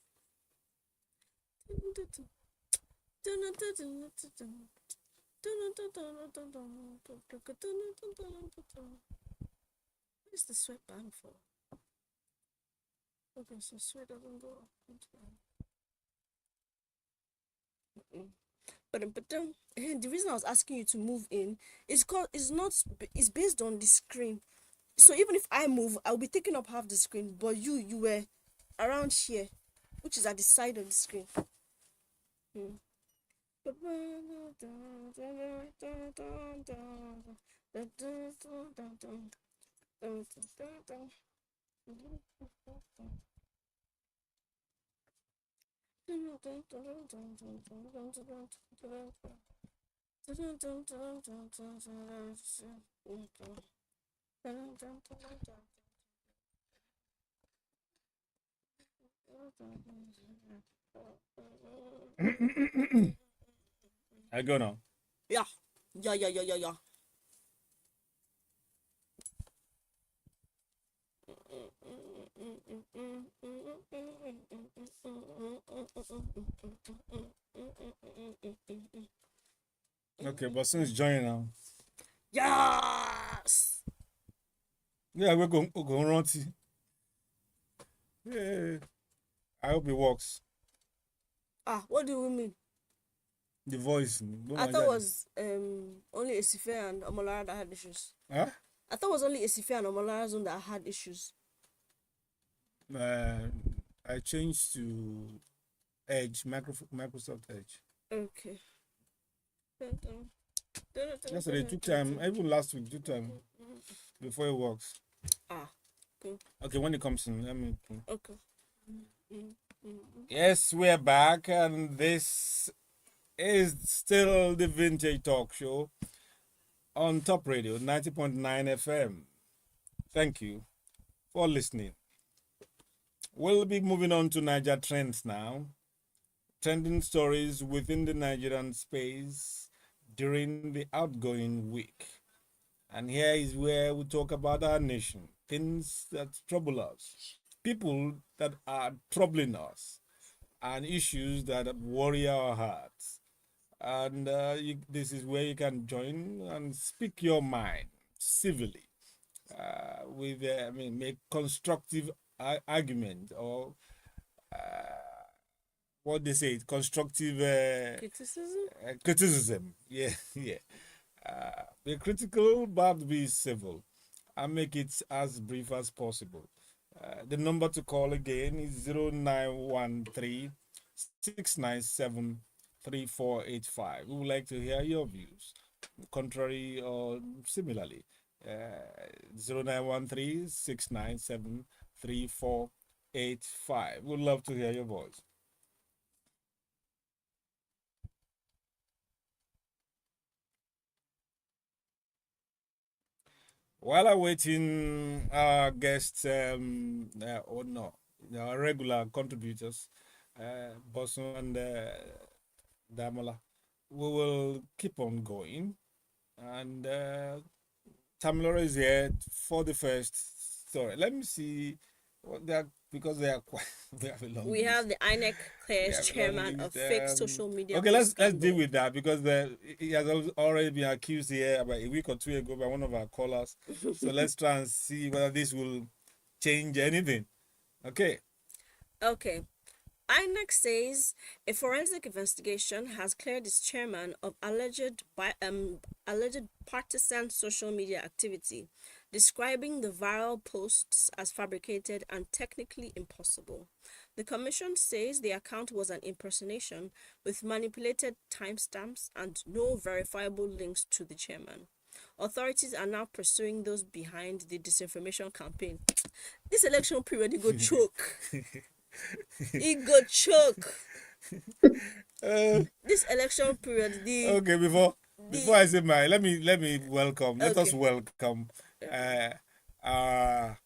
Where's the sweatband for? Okay, so sweat doesn't go up. But the reason I was asking you to move in is because it's based on the screen. So even if I move, I'll be taking up half the screen. But you were around here, which is at the side of the screen. I go now. Yeah. Yeah, yeah, yeah, yeah, yeah. Okay, Bosun is joining now. Yes. Yeah, we're going Ronti. Yeah. I hope it works. Ah, what do we mean? The voice. I thought it was only Esi-Ìfẹ and Omolara that had issues. Huh? I thought it was only Esi-Ìfẹ and Omolara's own that had issues. Uh, I changed to Edge, Microsoft Edge. Okay. Yesterday took time, even last week took time before it works. Ah, okay. Okay, when it comes in, let me. Okay. Yes, we're back, and this is still the Vintage Talk Show on TopRadio 90.9 FM. Thank you for listening. We'll be moving on to Niger trends now. Trending stories within the Nigerian space during the outgoing week. And here is where we talk about our nation, things that trouble us, people that are troubling us, and issues that worry our hearts. And this is where you can join and speak your mind civilly, with make constructive argument, or what they say, constructive Criticism? criticism. Yeah, yeah. Be critical, but be civil, and make it as brief as possible. The number to call again is 0913 697 3485. We would like to hear your views, contrary or similarly. 0913 697 3485. We'd love to hear your voice. While awaiting our guests, or no, our regular contributors, Bosun and Damola, we will keep on going. And Tamilora is here for the first story. Let me see what they are, because they are quite. We have a long We list. have the INEC We clears have a long chairman of list. fake social media. Okay, post let's deal scandal. with that, because he has already been accused here about a week or two ago by one of our callers. So let's try and see whether this will change anything. Okay. Okay. INEC says a forensic investigation has cleared its chairman of alleged partisan social media activity, describing the viral posts as fabricated and technically impossible. The commission says the account was an impersonation with manipulated timestamps and no verifiable links to the chairman. Authorities are now pursuing those behind the disinformation campaign. This election period, it go choke. It go choke. This election period, Okay, before I say my, let me welcome. Let us Okay. welcome our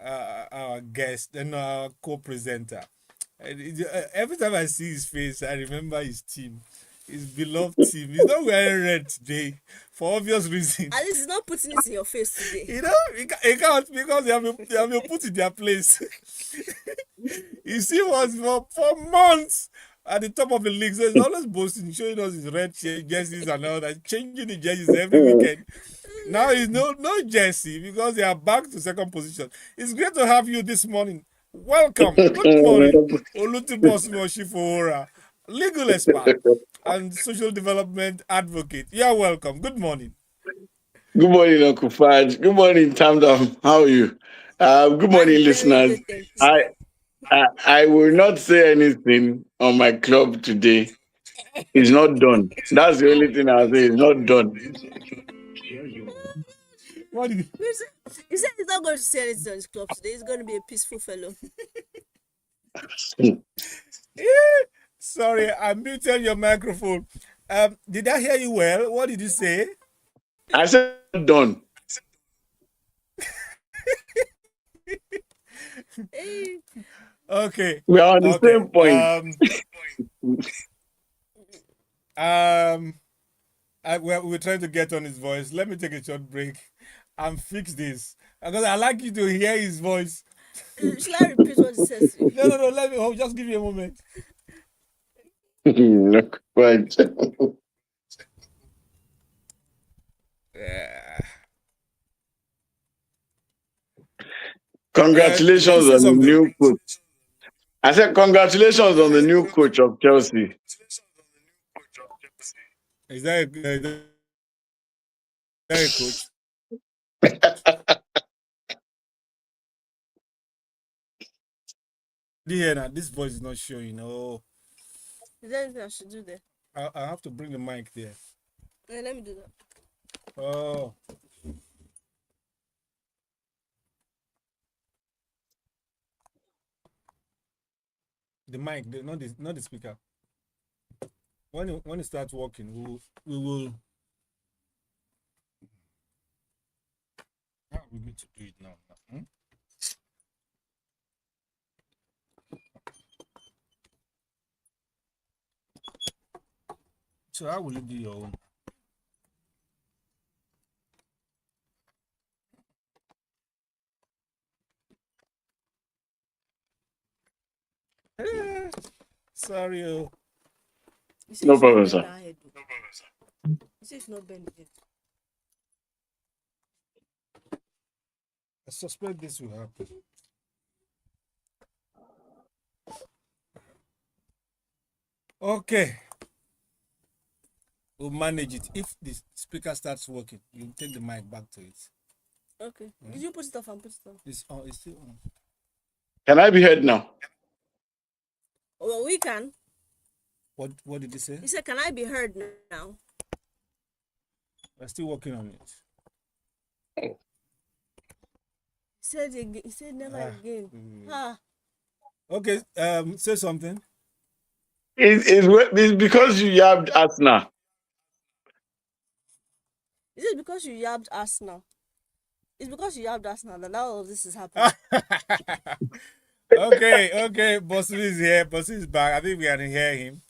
our guest and our co-presenter. Every time I see his face, I remember his team, his beloved team. He's not wearing red today for obvious reasons. At least he's not putting it in your face today. You know, he can't, because they have been put in their place. You see, was for months at the top of the league. So it's always boasting, showing us his red jerseys and all that, changing the jerseys every weekend. Now he's no jersey, because they are back to second position. It's great to have you this morning. Welcome. Good morning, Osifowora, legal expert and social development advocate. You are welcome. Good morning. Good morning, Uncle Fudge. Good morning, Tamdam. How are you? Good I'm morning, very listeners. good, thank you. I will not say anything on my club today. It's not done. That's the only thing I'll say. It's not done. What did He said he's not going to say anything on his club today. He's going to be a peaceful fellow. Sorry, I muted your microphone. Did I hear you well? What did you say? I said done. Hey. Okay. We are on the Okay. same point. We're trying to get on his voice. Let me take a short break and fix this because I like you to hear his voice. Should I repeat what it says? No. Let me just give you a moment. Look, right. Yeah. Congratulations Did you say on the something? new coach. I said congratulations on the new coach of Chelsea. Is that a coach? Yeah, now this voice is not showing. Oh, Is there anything I should do there? I have to bring the mic there. Yeah, let me do that. Oh, the mic, not the speaker. When it starts working, we will. How are we going to do it now? Hmm? So how will you do your own? Sorry. Oh. You say you No should not problem, bend sir. that head. You say you should not bend it. I suspect this will happen. Okay. We'll manage it. If the speaker starts working, you take the mic back to it. Okay. Did you put it off and put it on? It's on. It's still on. Can I be heard now? Well, we can. What did he say? He said, "Can I be heard now?" We're still working on it. He said never again. Ah. Okay. Say something. It's because you yabbed Arsenal. Is it because you yabbed Arsenal? It's because you yabbed Arsenal that all of this is happening. Okay. Bosun is here. Bosun is back. I think we can hear him.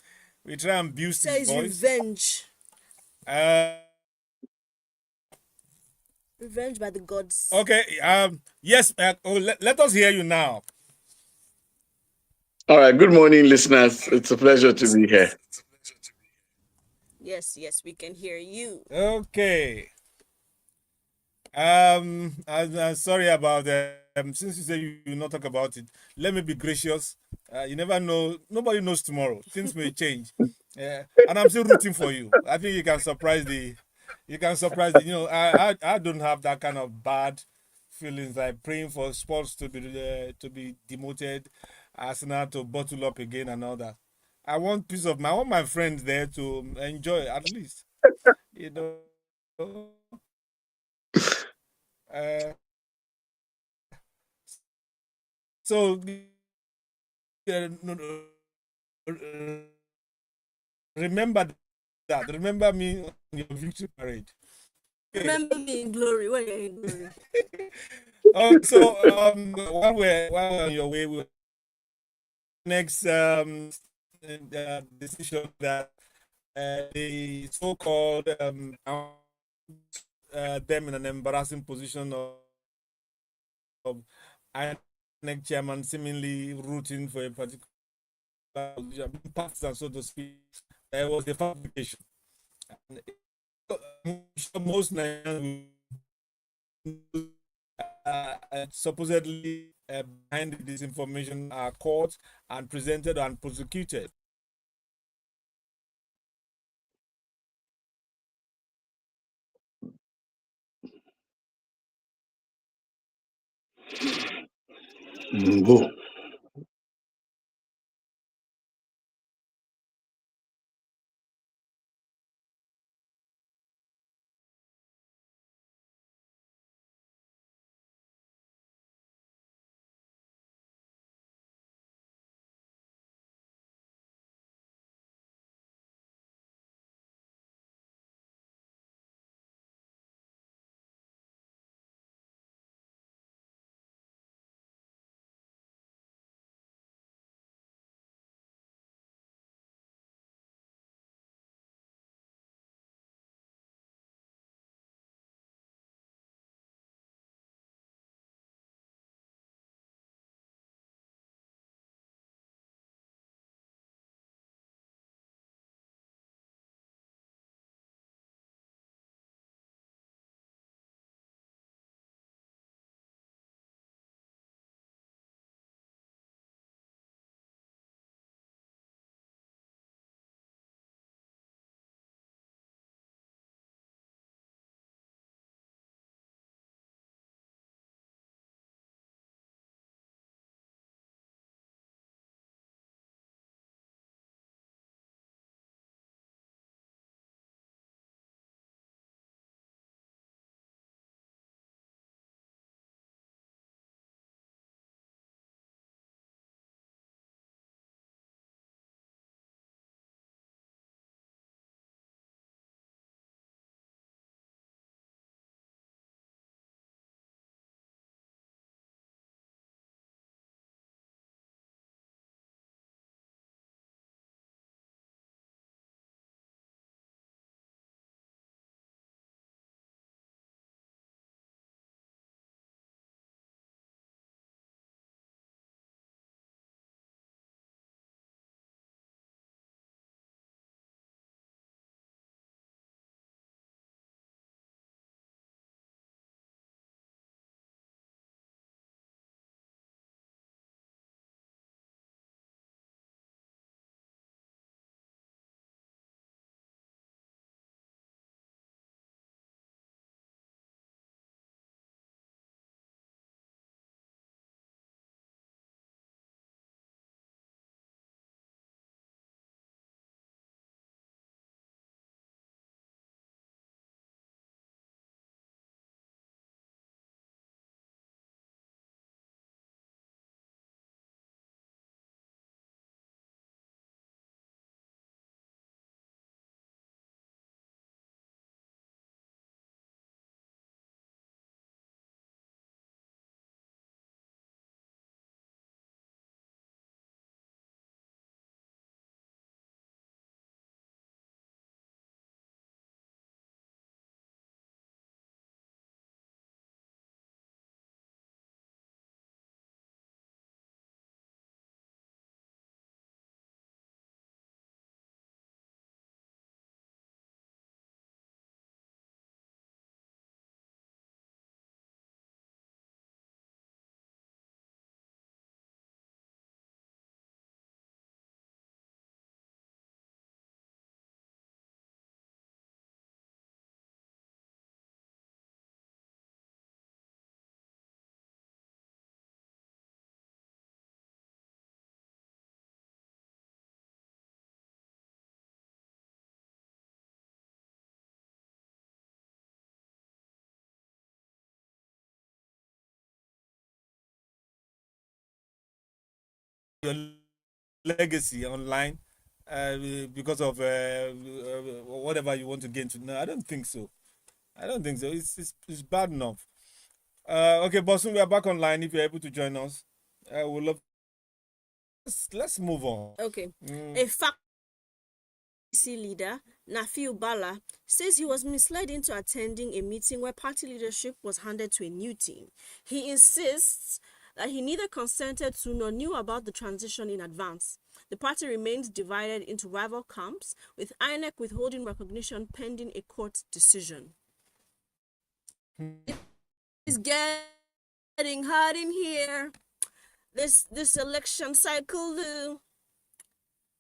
We try and boost his Says voice. revenge. Uh, Revenge by the gods. okay. Yes. Let us hear you now. All right. Good morning, listeners. It's a pleasure to be here. Yes, we can hear you. Okay. I'm sorry about that. Since you say you will not talk about it, let me be gracious. You never know. Nobody knows tomorrow. Things may change. And I'm still rooting for you. I think you can surprise the. You can surprise the. I don't have that kind of bad feelings like praying for sports to be demoted, Arsenal to bottle up again and all that. I want peace of mind. I want my friends there to enjoy at least. You know. Uh, so no, remember that. Remember me on your victory parade. Okay. Remember me in glory when you're in glory. So while we're on your way, next decision that the so-called them in an embarrassing position of INEC chairman seemingly rooting for a particular partisan, so to speak. There was a fabrication. Most Nigerians supposedly behind this information are caught and presented and prosecuted. Go. your legacy online because of whatever you want to gain to. No, I don't think so. I don't think so. It's bad enough. Okay, Bosun, we are back online. If you're able to join us, we'll love. Let's move on. Okay. A fact leader, Nafiu Bala, says he was misled into attending a meeting where party leadership was handed to a new team. He insists that he neither consented to nor knew about the transition in advance. The party remains divided into rival camps, with INEC withholding recognition pending a court decision. It's getting hot in here. This election cycle,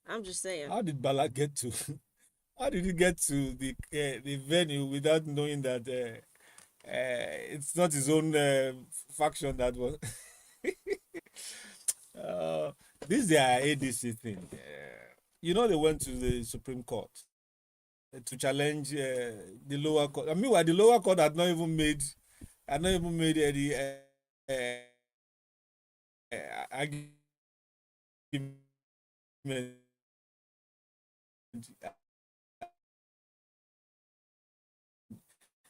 I'm just saying. How did Bala get to? How did he get to the venue without knowing that it's not his own faction that was? This is their ADC thing. You know, they went to the Supreme Court to challenge the lower court. I mean, the lower court had not even made any argument.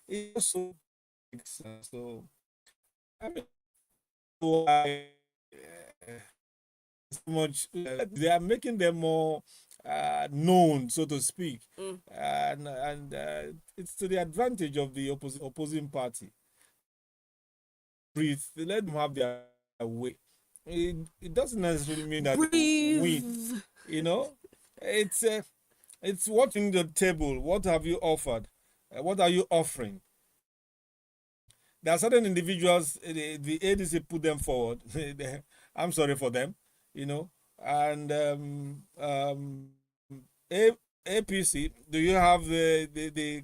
It's so I mean, why so much they are making them more known, so to speak, and it's to the advantage of the opposing party. Breathe, let them have their way. It doesn't necessarily mean that they win. You know, it's what's in the table. What have you offered? What are you offering? There are certain individuals, the ADC put them forward. I'm sorry for them, you know. And APC, do you have the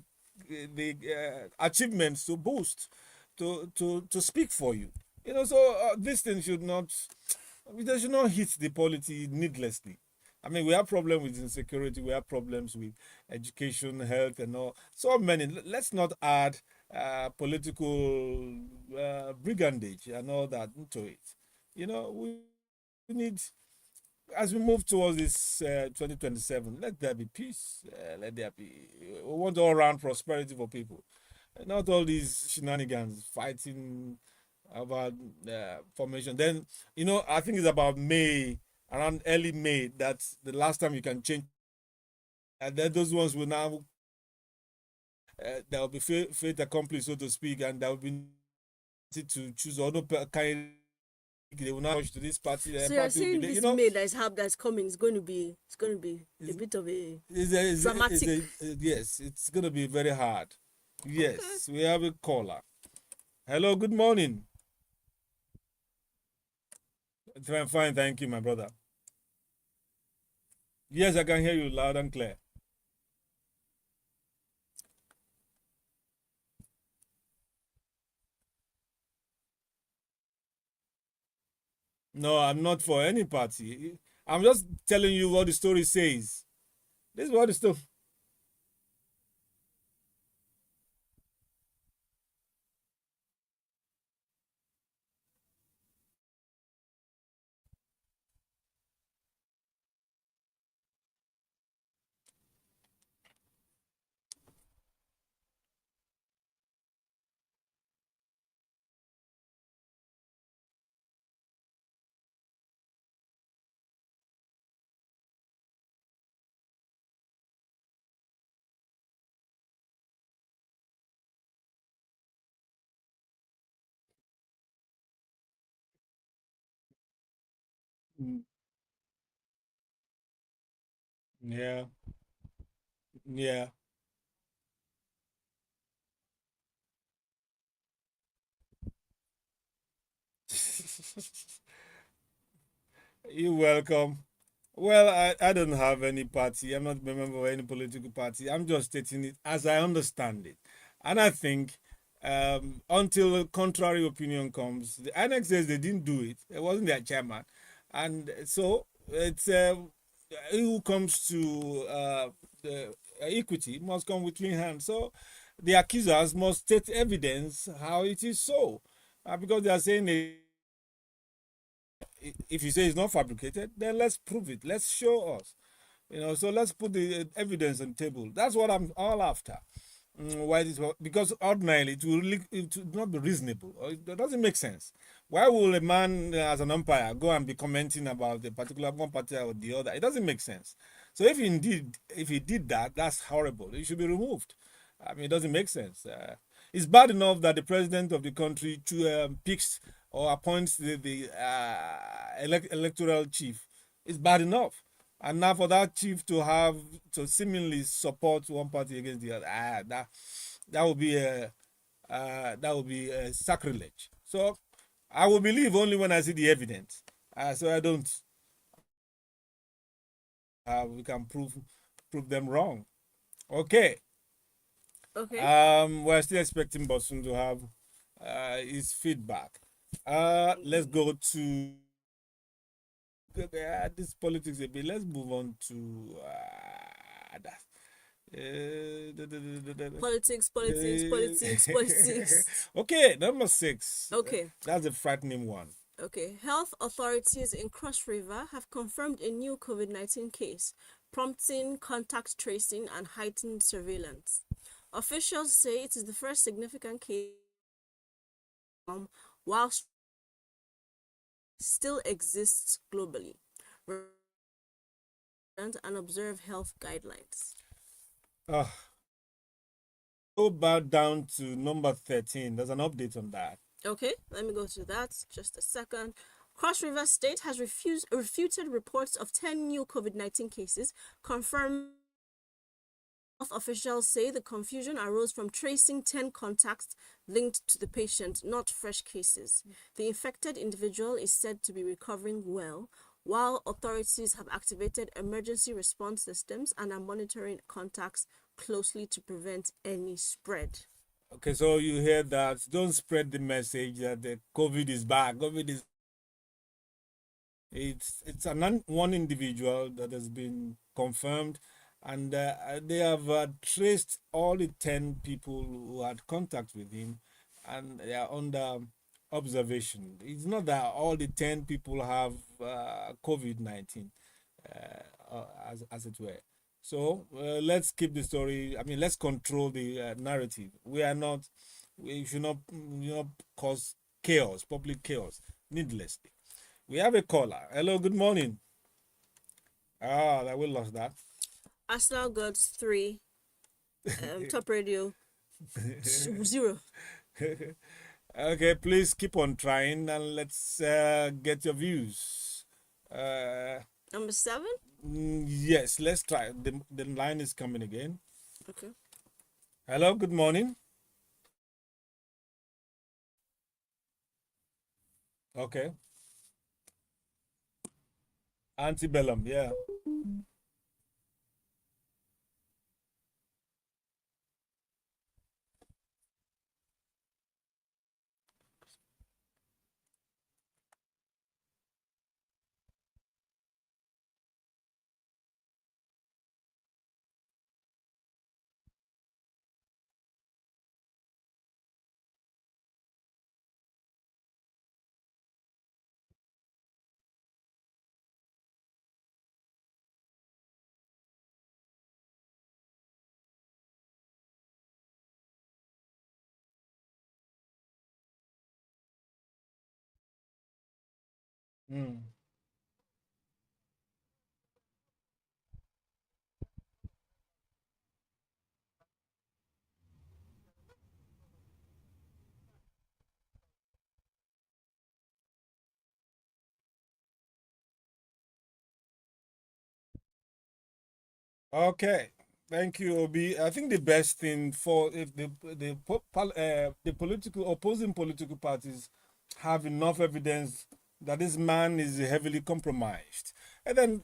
achievements to boost, to speak for you? You know, so this thing should not hit the polity needlessly. I mean, we have problems with insecurity. We have problems with education, health, and all. So many. Let's not add political brigandage and all that into it. You know, we need, as we move towards this 2027, let there be peace. Let there be. We want all-round prosperity for people, and not all these shenanigans, fighting about formation. Then, you know, I think it's about May, around early May, that's the last time you can change. And then those ones will now, there will be fate accomplished, so to speak, and there will be to choose other kind. They will not to this party. So you're saying this May that's coming is going to be a bit of a dramatic. Yes, it's going to be very hard. Yes, okay. We have a caller. Hello, good morning. I'm fine, thank you, my brother. Yes, I can hear you loud and clear. No, I'm not for any party. I'm just telling you what the story says. This is what the story. Yeah, yeah. You're welcome. Well, I don't have any party. I'm not a member of any political party. I'm just stating it as I understand it. And I think until a contrary opinion comes, the annex says they didn't do it. It wasn't their chairman. And so it's who comes to the equity must come with clean hands. So the accusers must state evidence how it is so. Because they are saying if you say it's not fabricated, then let's prove it. Let's show us. So let's put the evidence on the table. That's what I'm all after. Why this? Because ordinarily it will not be reasonable. Or it doesn't make sense. Why will a man as an umpire go and be commenting about a particular one party or the other? It doesn't make sense. So if he did that, that's horrible. He should be removed. I mean, it doesn't make sense. It's bad enough that the president of the country picks or appoints the electoral chief. It's bad enough. And now for that chief to seemingly support one party against the other, that would be a sacrilege. So I will believe only when I see the evidence. So I don't. We can prove them wrong. Okay. Okay. We're still expecting Bosun to have his feedback. Let's go to this politics a bit. Let's move on to that. Politics. Okay, number 6. Okay. That's a frightening one. Okay. Health authorities in Cross River have confirmed a new COVID-19 case, prompting contact tracing and heightened surveillance. Officials say it is the first significant case while still exists globally and observe health guidelines. Go back down to number 13. There's an update on that. Okay, let me go to that. Just a second. Cross River State has refuted reports of 10 new COVID-19 cases, confirmed. Health officials say the confusion arose from tracing 10 contacts linked to the patient, not fresh cases. The infected individual is said to be recovering well, while authorities have activated emergency response systems and are monitoring contacts closely to prevent any spread. Okay, so you hear that. Don't spread the message that the COVID is back. It's one individual that has been confirmed, and they have traced all the 10 people who had contact with him, and they are under observation. It's not that all the 10 people have COVID-19, as it were. So let's keep the story. I mean, let's control the narrative. We should not cause chaos, public chaos, needlessly. We have a caller. Hello, good morning. We lost that. Arsenal Gods 3, Top Radio 0. Okay, please keep on trying and let's get your views. Number 7? Yes, let's try. The line is coming again. Okay. Hello, good morning. Okay. Antebellum, yeah. Mm. Okay, thank you, Obi. I think the best thing for if the political opposing political parties have enough evidence that this man is heavily compromised, and then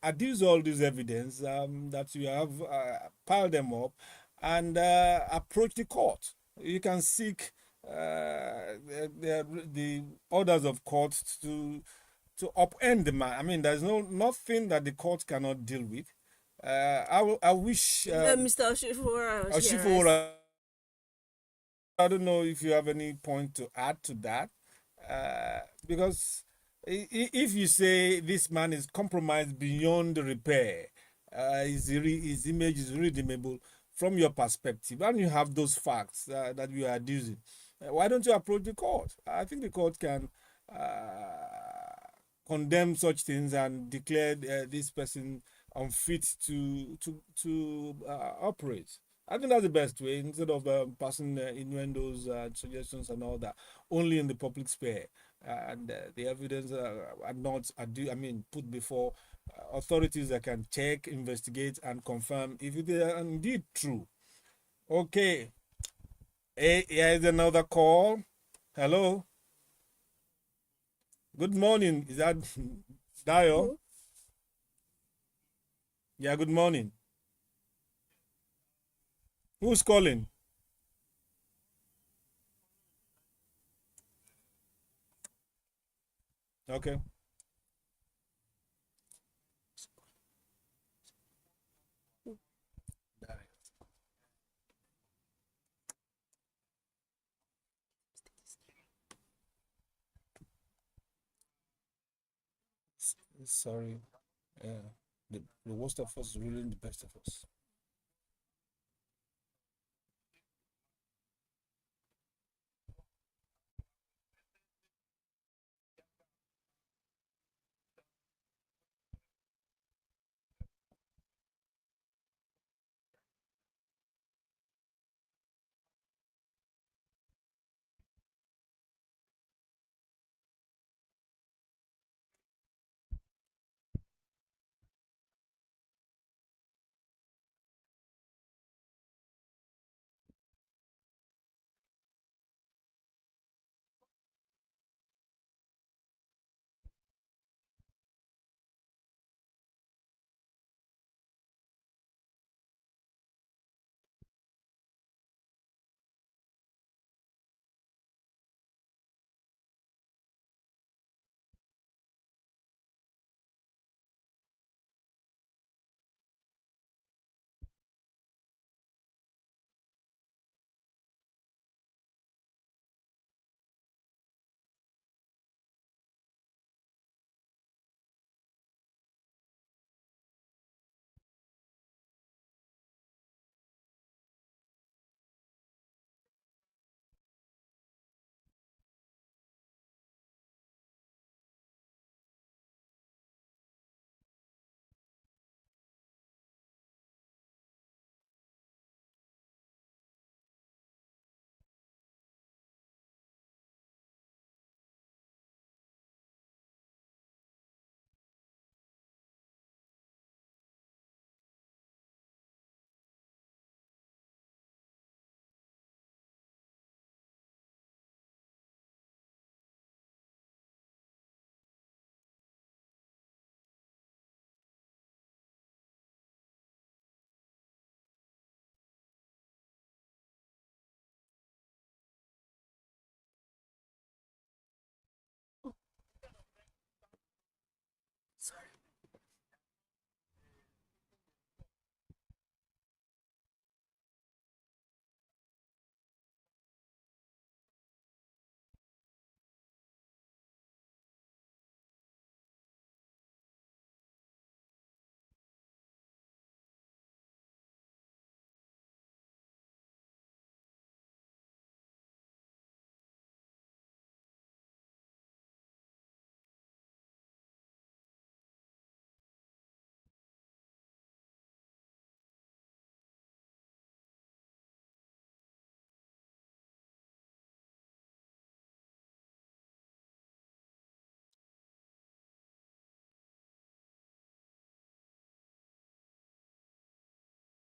adduce all this evidence that you have, pile them up, and approach the court. You can seek the orders of court to upend the man. I mean, there's nothing that the court cannot deal with. I wish Mr. Osifowora was here, right? Osifowora. I don't know if you have any point to add to that, because If you say this man is compromised beyond repair, his image is redeemable from your perspective, and you have those facts that you are using, why don't you approach the court? I think the court can condemn such things and declare this person unfit to operate. I think that's the best way, instead of passing innuendos, suggestions, and all that, only in the public sphere, and the evidence are not, I mean, put before authorities that can check, investigate, and confirm if it is indeed true. Okay, here is another call. Hello, good morning. Is that Dio? Yeah, good morning. Who's calling? Okay. Sorry. Yeah. The worst of us is ruling the best of us.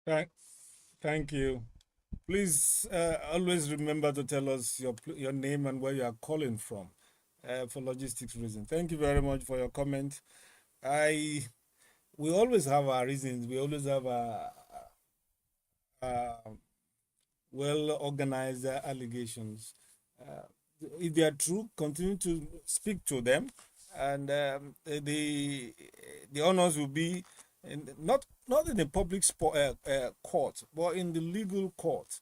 Thank, thank you. Please always remember to tell us your name and where you are calling from, for logistics reasons. Thank you very much for your comment. I We always have our reasons. We always have our well organized allegations. Uh, if they are true, continue to speak to them, and the honors will be not in the public court, but in the legal court.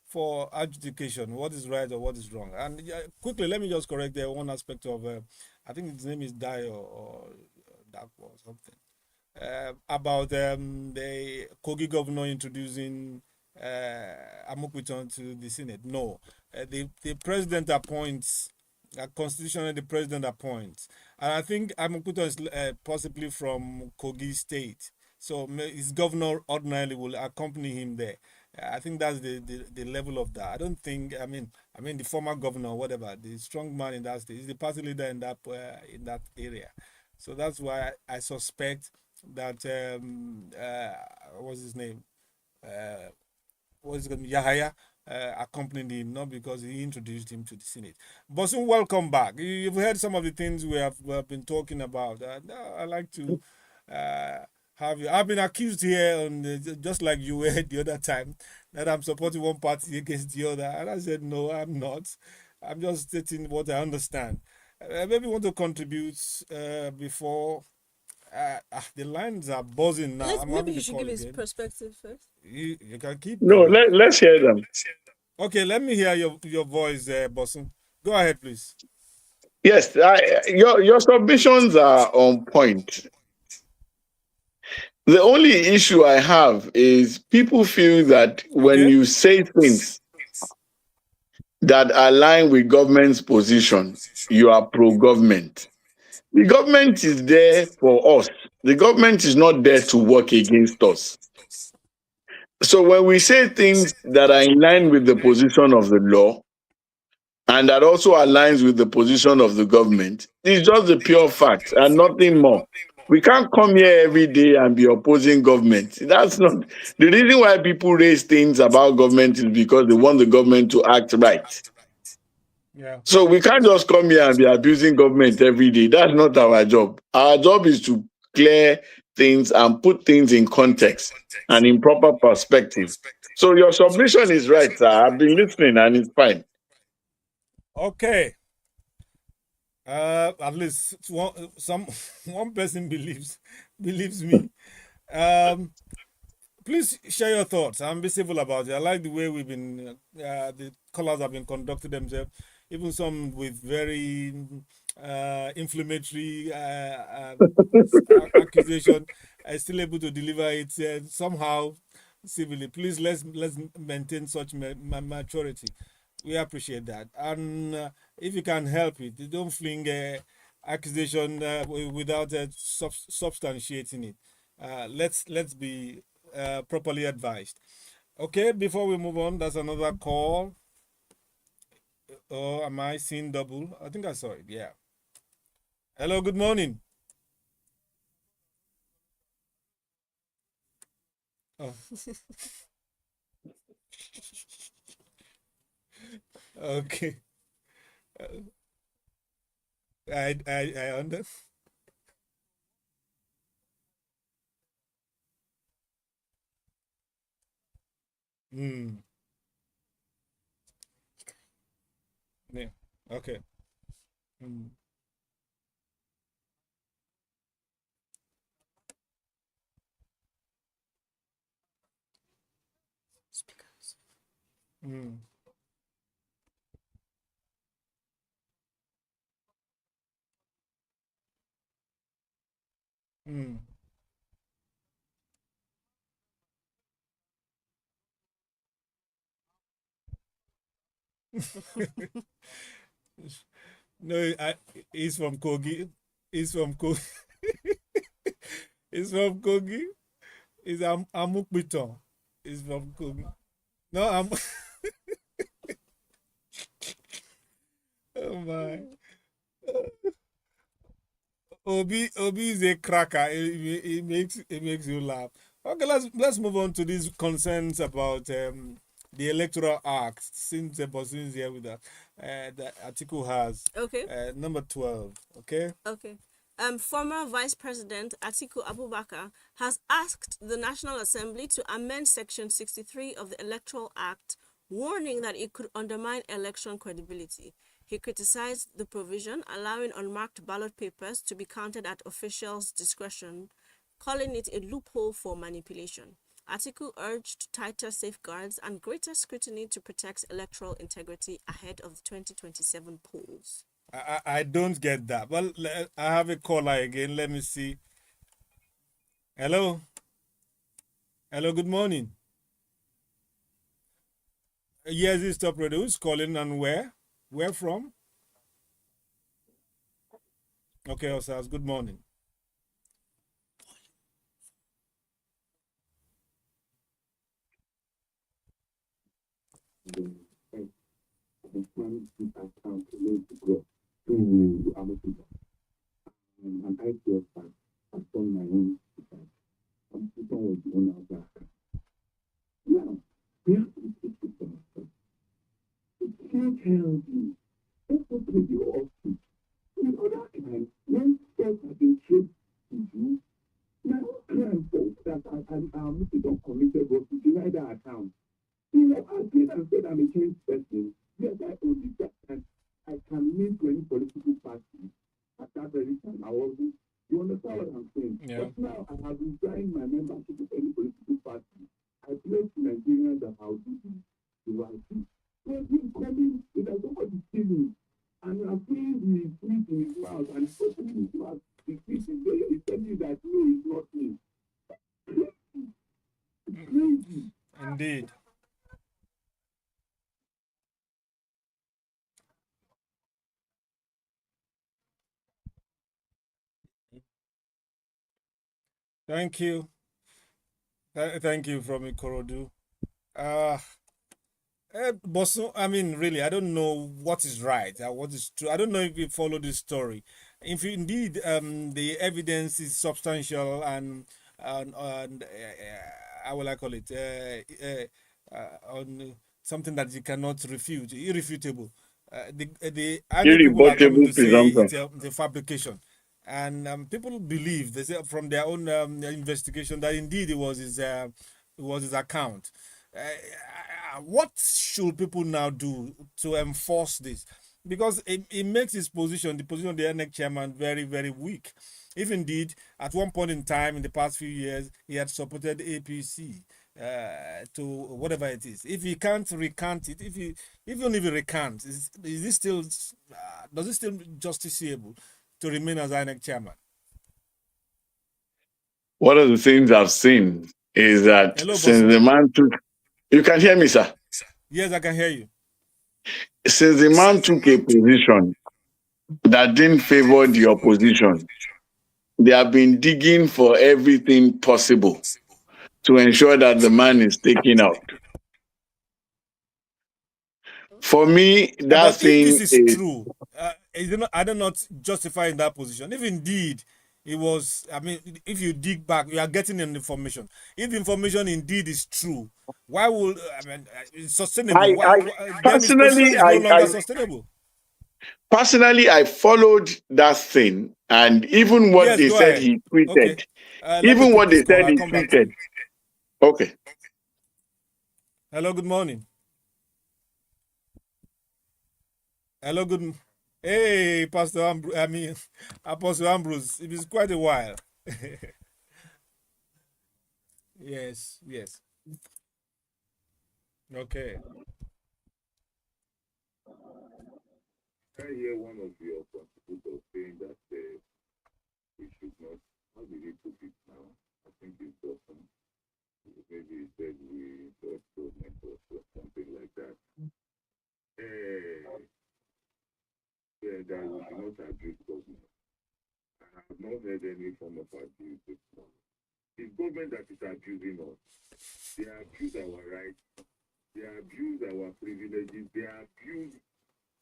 for adjudication, what is right or what is wrong. And quickly, let me just correct there one aspect of, I think his name is Dio or Dark or something, about the Kogi governor introducing Amukwiton to the Senate. No, the president appoints. Constitutionally, the president appoints, and I think Amukwiton is possibly from Kogi State, so his governor ordinarily will accompany him there. I think that's the level of that. I don't think. I mean, the former governor, or whatever, the strong man in that state, is the party leader in that area. So that's why I suspect that what's his name? Uh, what's his name? Yahaya accompanied him, not because he introduced him to the Senate. Bosun, welcome back. You've heard some of the things we have been talking about. I like to uh, have you. I've been accused here, just like you were the other time, that I'm supporting one party against the other. And I said, no, I'm not. I'm just stating what I understand. Maybe you want to contribute before the lines are buzzing now. I'm Maybe having he the should call give his again. perspective first. You can keep. No, let's hear them. Okay, let me hear your voice, Bosun. Go ahead, please. Yes, your submissions are on point. The only issue I have is people feel that when Okay. you say things that align with government's position, you are pro-government. The government is there for us. The government is not there to work against us. So when we say things that are in line with the position of the law and that also aligns with the position of the government, it's just the pure fact and nothing more. We can't come here every day and be opposing government. That's not the reason why people raise things about government is because they want the government to act right. Yeah. So we can't just come here and be abusing government every day. That's not our job. Our job is to clear things and put things in context and in proper perspective. So your submission is right, sir. I've been listening and it's fine. Okay. At least one person believes me. Please share your thoughts and be civil about it. I like the way the callers have been conducting themselves, even some with very inflammatory accusation. I still able to deliver it somehow civilly. Please let's maintain such maturity. We appreciate that, and if you can help it, you don't fling accusation without substantiating it. Let's be properly advised. Okay, before we move on, there's another call. Oh, am I seeing double? I think I saw it. Yeah. Hello, good morning. Oh, okay. I under. Hmm. Yeah. Okay. Hmm. Speakers. Hmm. Hmm. No, he's from Kogi. He's from Kogi. He's from Kogi. He's Amukbiton. He's from Kogi. No, I'm. Oh my. Obi is a cracker. It makes you laugh. Okay, let's move on to these concerns about the electoral act. Since the Bosun is here with us, the article has Okay. number 12. Okay. Okay. Former Vice President Atiku Abubakar has asked the National Assembly to amend Section 63 of the Electoral Act, warning that it could undermine election credibility. He criticized the provision allowing unmarked ballot papers to be counted at officials' discretion, calling it a loophole for manipulation. Atiku urged tighter safeguards and greater scrutiny to protect electoral integrity ahead of the 2027 polls. I don't get that. Well, I have a caller again. Let me see. Hello. Hello, good morning. Yes, it's TopRadio. Who's calling and where? Where from? Okay, Osas, good morning. And I feel that I've done my own defense. I'm people was the owner of that. Now, we have to speak to them. It can't help you. Let's go to the office. In other times, when steps have been traced to you, now crime folks that are don't committed was to deny that account. You know, I did and said I'm a changed person. Yes, I owe this and I can name to any political party. At that very time, I wasn't. You understand what I'm saying? Yeah. But now I have resigned my membership of any political party. I pledge to Nigerians that I'll do the right thing. When you coming, there's somebody stealing, and I'm seeing the tweet in his mouth, and he's opening his mouth. The tweet is there. He's telling you that no, it's not me. It's crazy. Indeed. Thank you. Thank you from Ikorodu. Bosun, I mean, really, I don't know what is right, what is true. I don't know if you follow this story. If indeed the evidence is substantial and how will I call it, on something that you cannot refute, irrefutable. The army people are coming Irrebuttable to say presumption. it's a fabrication, and people believe they say from their own investigation that indeed it was his account. What should people now do to enforce this? Because it makes his position, the position of the NEC chairman, very, very weak. If indeed, at one point in time in the past few years, he had supported APC to whatever it is. If he can't recant it, even if he recants, is this still, does it still justiciable to remain as INEC chairman? One of the things I've seen is that Hello, since Bosun. the man took, you can hear me, sir. Yes, I can hear you. Since the man took a position that didn't favor the opposition, they have been digging for everything possible to ensure that the man is taken out. For me, that But if this thing is is true, are they not justify in that position? If indeed it was, I mean, if you dig back, you are getting an information. If the information indeed is true, why would I mean it's sustainable? Then his position is no longer sustainable. personally I followed that thing, and even what Yes, they go said ahead. he Okay, tweeted, let me even take what this they call. said I'll he come back to tweeted. you. Okay. Hello, good morning. Hello, good. Hey, Pastor I mean, Apostle Ambrose. It is quite a while. Yes, yes. Okay. I hear one of your contributors saying that we should not, how did he put it now? I think it's Bosun. Maybe he said we got government or something like that. Yeah, that we should not abuse government. And I have not heard any form of abuse this morning. It's government that is abusing us. They abuse our rights. They abuse our privileges. They abuse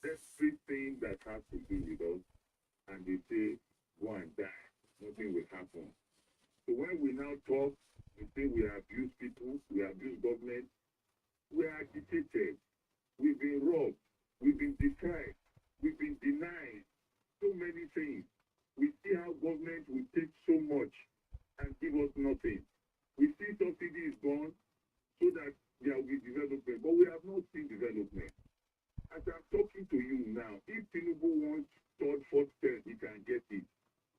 everything that has to do with us. And they say, go and die. Nothing will happen. So when we now talk, we say we abuse people, we abuse government, we are agitated. We've been robbed. We've been deprived. We've been denied so many things. We see how government will take so much and give us nothing. We see subsidy is gone so that there will be development, but we have not seen development. As I'm talking to you now, if Tinubu wants third, fourth term, he can get it.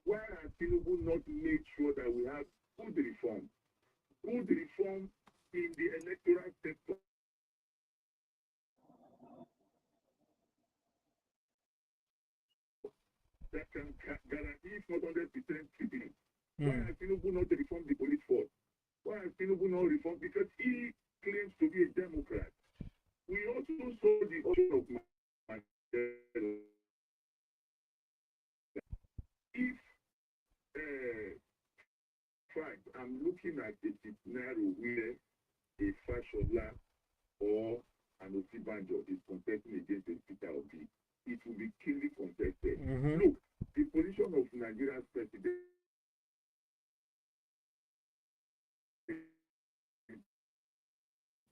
Why has Tinubu not made sure that we have good reform? Good reform that can guarantee, if not 100%, citizens. Why has Tinubu not reformed the police force? Why has Tinubu not reformed? Because he claims to be a Democrat. We also saw the option of Mandela. If, fact, I'm looking at a scenario where a Fashola or an Osibanjo is contesting against a Peter Obi, it will be keenly contested. Look, the position of Nigeria's president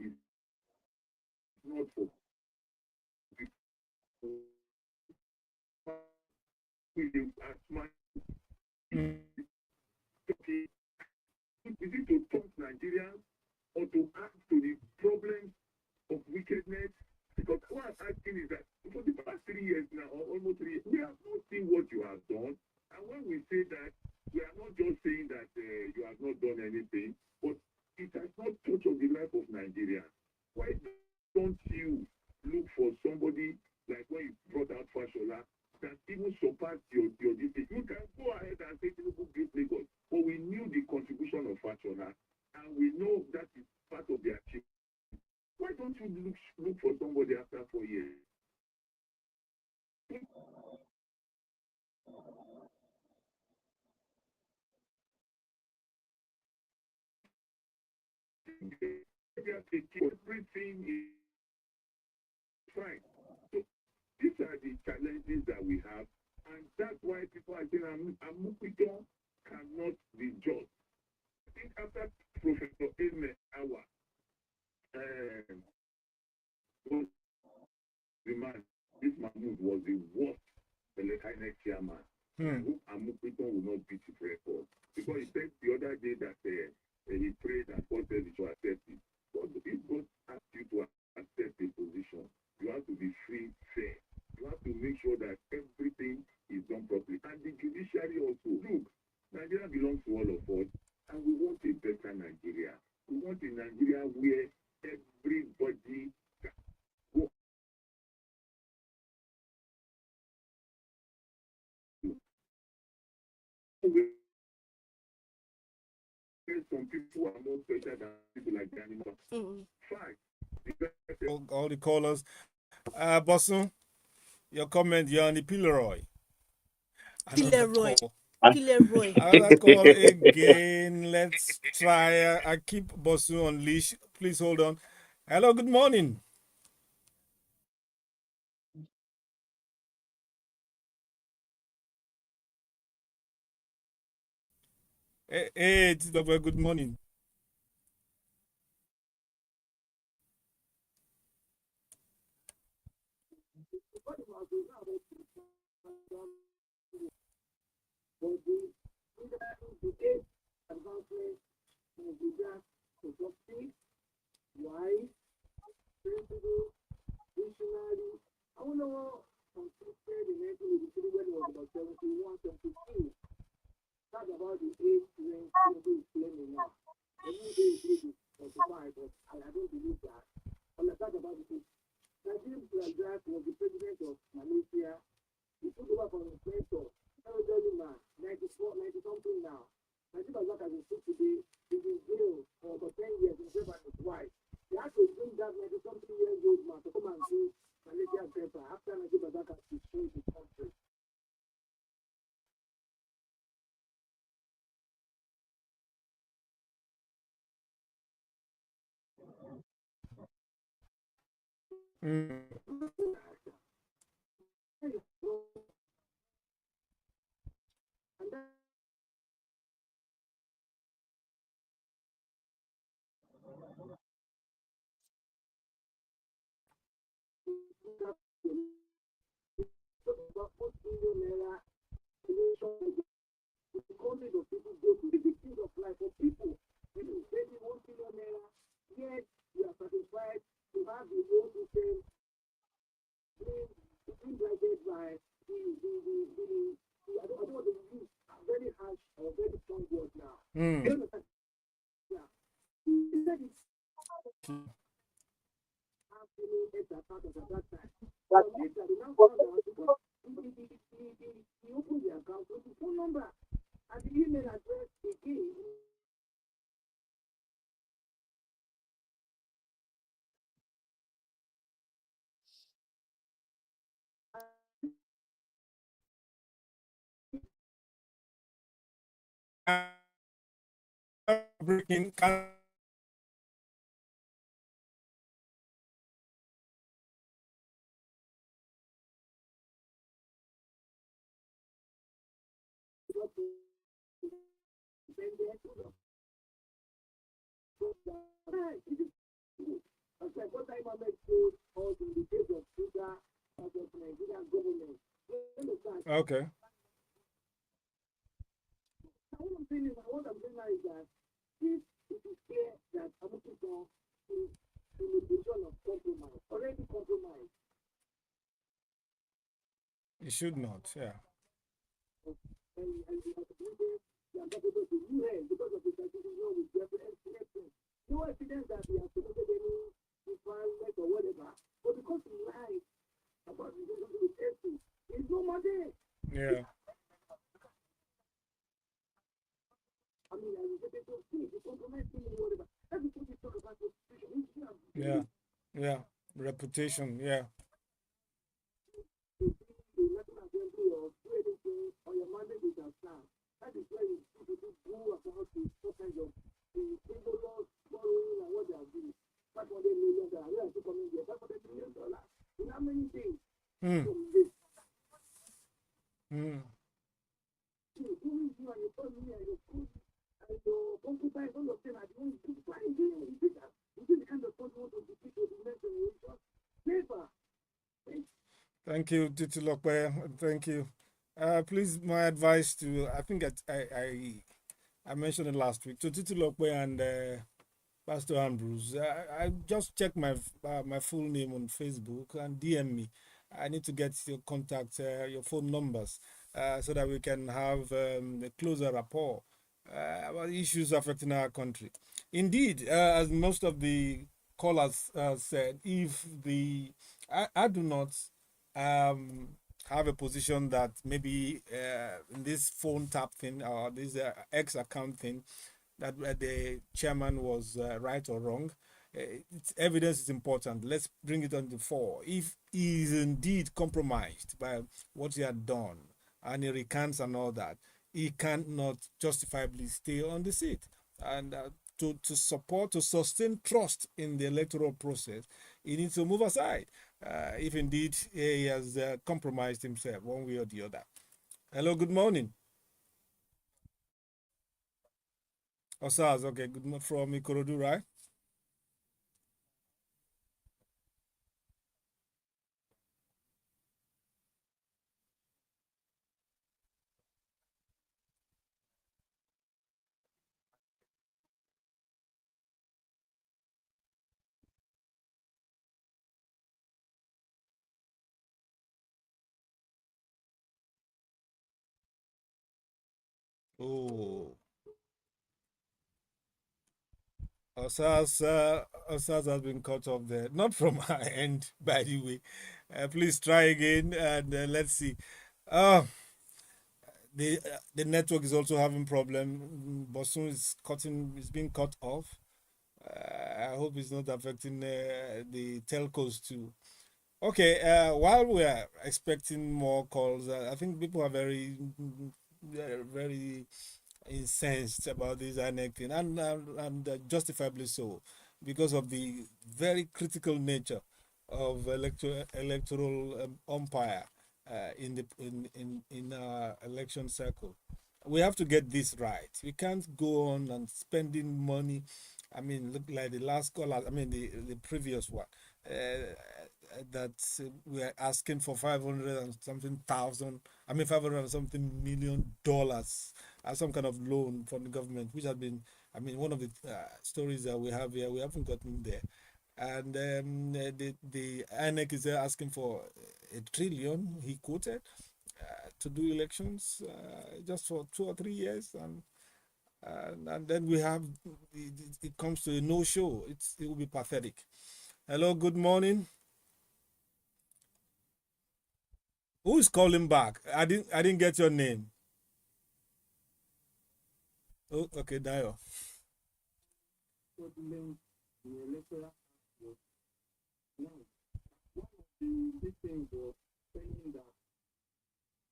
is not for people who are smart. Is it to taunt Nigerians or to add to the problems of wickedness? Because what I'm asking is that for the past 3 years now, or almost 3 years, we have not seen what you have done. And when we say that, we are not just saying that you have not done anything, but it has not touched on the life of Nigeria. Why don't you look for somebody like when you brought out Fashola that even surpassed your district? You can go ahead and say Tinubu built Lagos, but we knew the contribution of Fashola, and we know that is part of the achievement. Why don't you look for somebody after 4 years? Everything is fine. So these are the challenges that we have, and that's why people are saying Amukito cannot be judged. I think after Professor Amen Awa was the man, this Mahmoud was the worst Belekainek chairman. Amukito will not beat his record. Because he said the other day that he prayed and God said he should accept it. But if God asks you to accept a position, you have to be free, fair. You have to make sure that everything is done properly. And the judiciary also. Look, Nigeria belongs to all of us, and we want a better Nigeria. We want a Nigeria where everybody can go. Some people are more special than people like the animals. Fine. All the callers. Bosun, your comment, you're on the Pilroy. Pileroy. Another call again. Let's try. I keep Bosun on leash. Please hold on. Hello, good morning. Hey, Dr. Good morning. number and the email address again. Breaking. Okay. What I'm saying is that if it is clear that Akintunde is in a position of compromise, already compromised. It should not, yeah. And you have to do this, you are not able to do it because of the certification with the no evidence that he has committed any violence or whatever. But because he lied about the relationship with Esi, there's no money. Yeah. I mean, I was able to see the compromise thing or whatever. Everything we talk about reputation. Yeah. Yeah. Reputation, yeah. That is where you see people go about the all kinds of frivolous borrowing and what they are doing. $500 million. Where are you coming here? $500 million. In how many days? Mm. From this. Mm. You and your family and your food and your concubines, all of them are the ones who find you. You see the kind of person who want to defeat the next generation. Never. Thank you, Titilope. Thank you. Please, my advice to I think I mentioned it last week to Titilope and Pastor Ambrose. I just checked my full name on Facebook and DM me. I need to get your contact, your phone numbers, so that we can have a closer rapport about issues affecting our country. Indeed, as most of the callers said, if I do not um, have a position that maybe in this phone tap thing or this X account thing that the chairman was right or wrong. Evidence is important. Let's bring it on the fore. If he is indeed compromised by what he had done and he recants and all that, he cannot justifiably stay on the seat. And to sustain trust in the electoral process, he needs to move aside if indeed he has compromised himself one way or the other. Hello, good morning. Osaz, okay, good morning from Ikorodu, right? Oh, Osaz has been cut off there. Not from our end, by the way. Please try again and let's see. Uh, the network is also having problem. Bosun is being cut off. I hope it's not affecting the telcos too. Okay, while we are expecting more calls, I think people are very incensed about this INEC thing, and justifiably so, because of the very critical nature of electoral umpire in our election cycle. We have to get this right. We can't go on and spending money. I mean, look like the last call. I mean, the previous one. That we are asking for 500 and something thousand. I mean, 500 and something $1 million as some kind of loan from the government, which has been, I mean, one of the stories that we have here. We haven't gotten there, and the INEC is there asking for $1 trillion. He quoted to do elections just for 2 or 3 years, and then we have it comes to a no show. It will be pathetic. Hello, good morning. Who is calling back? I didn't get your name. Oh, okay, Dio. fraudulent in electoral act was now. One of the things was saying that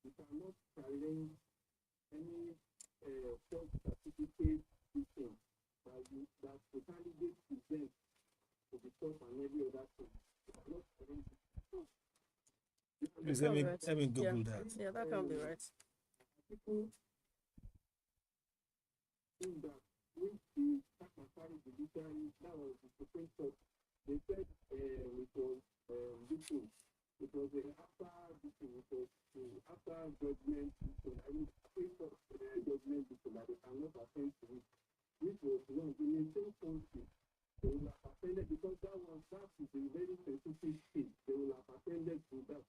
you cannot challenge any false certificate system that the candidate presents to the top and every other thing. You cannot challenge it. Please That let can't me be let me right. Google Yeah. that. Yeah, that can't be right. People think that when the Sakasari judiciary, that was the Supreme Court, they said it was this thing. It was after this thing, it was after judgment, I mean, Supreme Court judgment, that they cannot attend to it, which was wrong. In the same country, they will have attended, because that is a very specific case, they will have attended to that.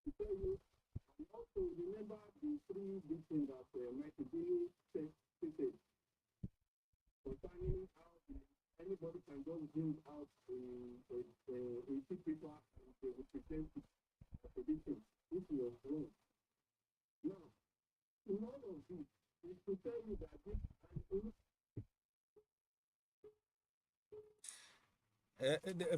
To tell you, and also remember the three big things that Michael Billy stated concerning how anybody can just bring out a sheet paper and they will present it as a victim, which was wrong. Now, in all of this, is to tell you that this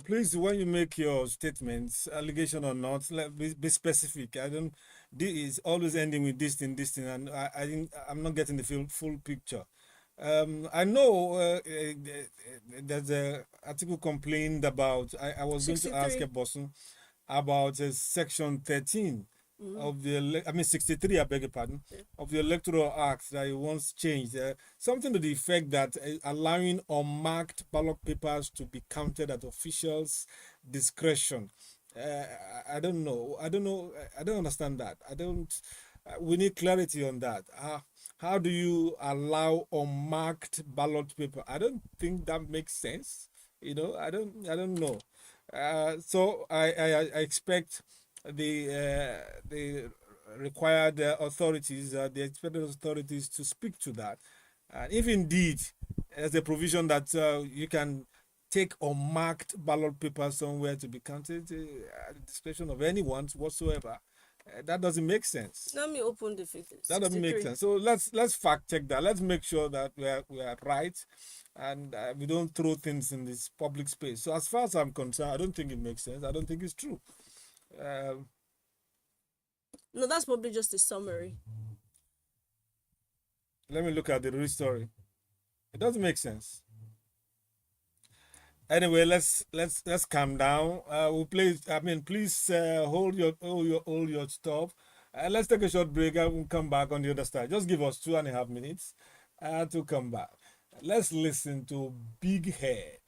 Please, when you make your statements, allegation or not, be specific. I don't. This is always ending with this thing, and I think I'm not getting the full picture. I know there's a article complained about. I was going to ask 63. Bosun about section 13 of the, I mean 63, I beg your pardon, of the Electoral Act that he wants changed. Something to the effect that allowing unmarked ballot papers to be counted at officials' discretion. I don't know. I don't know. I don't understand that. I don't. We need clarity on that. How do you allow unmarked ballot paper? I don't think that makes sense. You know, I don't know. So I expect the required authorities, the expected authorities, to speak to that. And if indeed there's a provision that you can take unmarked ballot paper somewhere to be counted at the discretion of anyone whatsoever, that doesn't make sense. Let me open the 50. That doesn't make 63. sense. So let's fact check that. Let's make sure that we are right, and we don't throw things in this public space. So as far as I'm concerned, I don't think it makes sense. I don't think it's true. No, that's probably just a summary. Let me look at the real story. It doesn't make sense. Anyway, let's calm down. We'll play. I mean, please hold your stuff. Let's take a short break and we'll come back on the other side. Just give us 2.5 minutes to come back. Let's listen to Big Head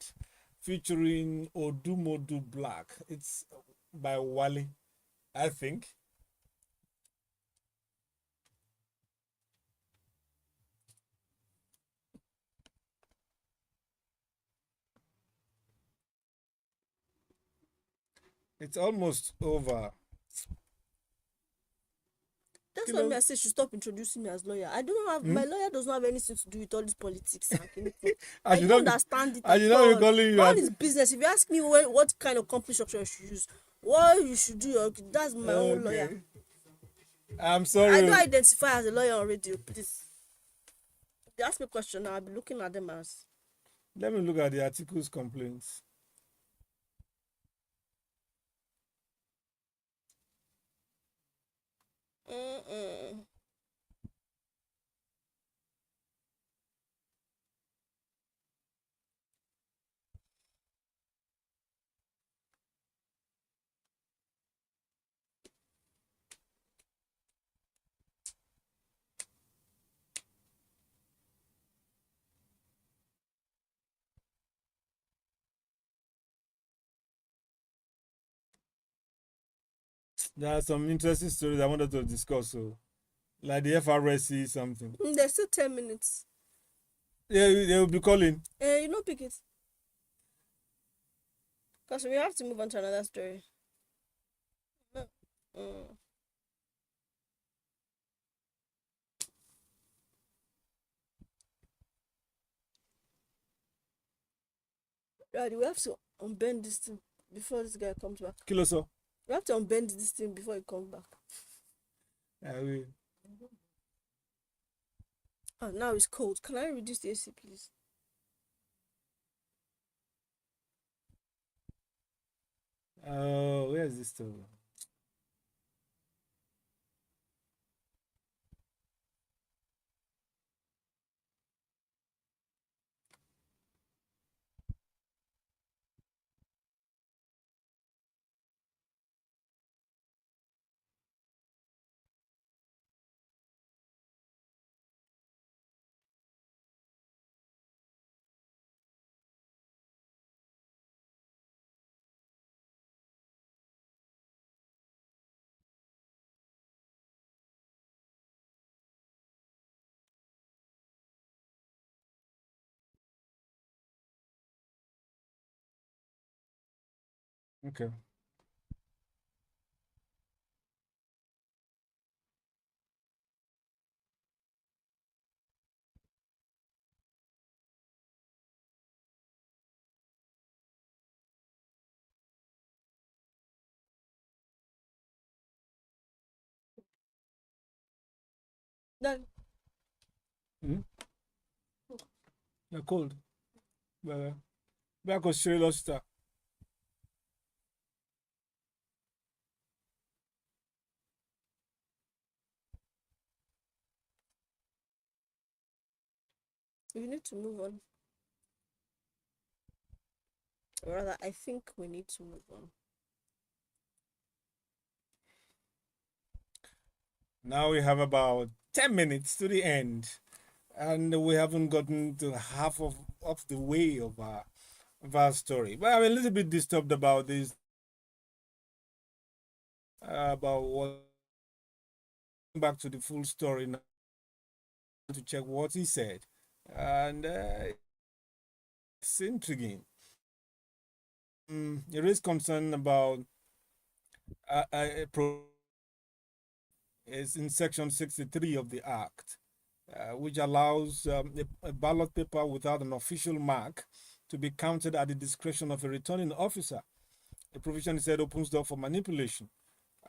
featuring Odumodu Black. It's by Wale, I think. It's almost over. That's why I said she stop introducing me as lawyer. I don't have my lawyer does not have anything to do with all this politics. I don't understand it at all. All is business. If you ask me what kind of company structure I should use, what you should do, that's my own lawyer. I'm sorry. I don't identify as a lawyer on radio. Please, if you ask me a question, I'll be looking at them as. Let me look at the article's complaints. There are some interesting stories I wanted to discuss. So, like the FRSC something. There's still 10 minutes. Yeah, they will be calling. You don't pick it. Because we have to move on to another story. Right, we have to unbend this thing before this guy comes back. Kiloso. We have to unbend this thing before he comes back. I will. Oh, now it's cold. Can I reduce the AC, please? Oh, where's this story? Okay. No. Hmm? You're cold. Back Australia star. We need to move on. Or rather, I think we need to move on. Now we have about 10 minutes to the end, and we haven't gotten to half of the way of our story. But I'm a little bit disturbed about this, about what, back to the full story now to check what he said. And it's intriguing. There is concern about is in section 63 of the Act, which allows a ballot paper without an official mark to be counted at the discretion of a returning officer. A provision said opens door for manipulation.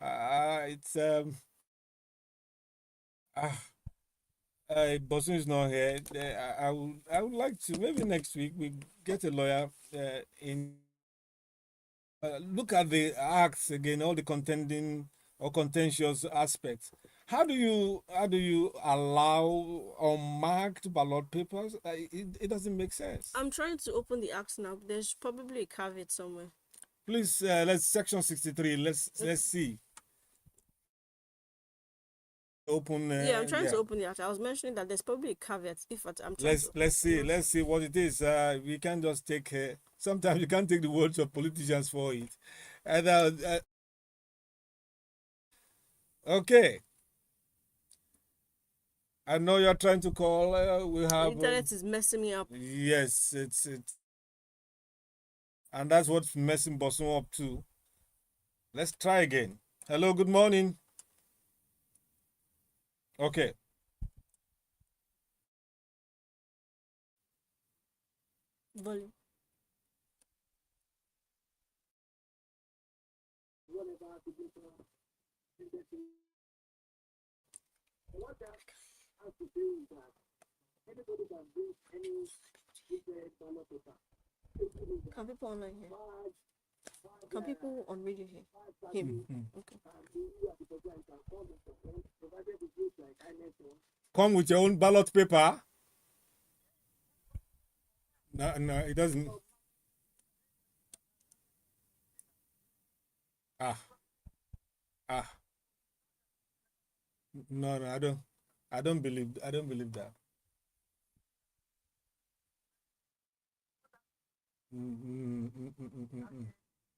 It's ah, Bosun is not here. I would like to, maybe next week we get a lawyer in. Look at the acts again, all the contending or contentious aspects. How do you allow unmarked ballot papers? It doesn't make sense. I'm trying to open the axe now. There's probably a caveat somewhere. Please, let's section 63. Let's see. Open. Yeah, I'm trying Yeah. to open the axe. I was mentioning that there's probably a caveat if I'm trying Let's to. let's see. Let's see what it is. We can't just take. Sometimes you can't take the words of politicians for it. And okay. I know you're trying to call. We The have. internet is messing me up. Yes, and that's what's messing Bosun up too. Let's try again. Hello, good morning. Okay. Volume. Can people online hear? Can people on radio hear him? Okay. Come with your own ballot paper. No, no, it doesn't. Ah, ah. No, no, I don't. I don't believe that.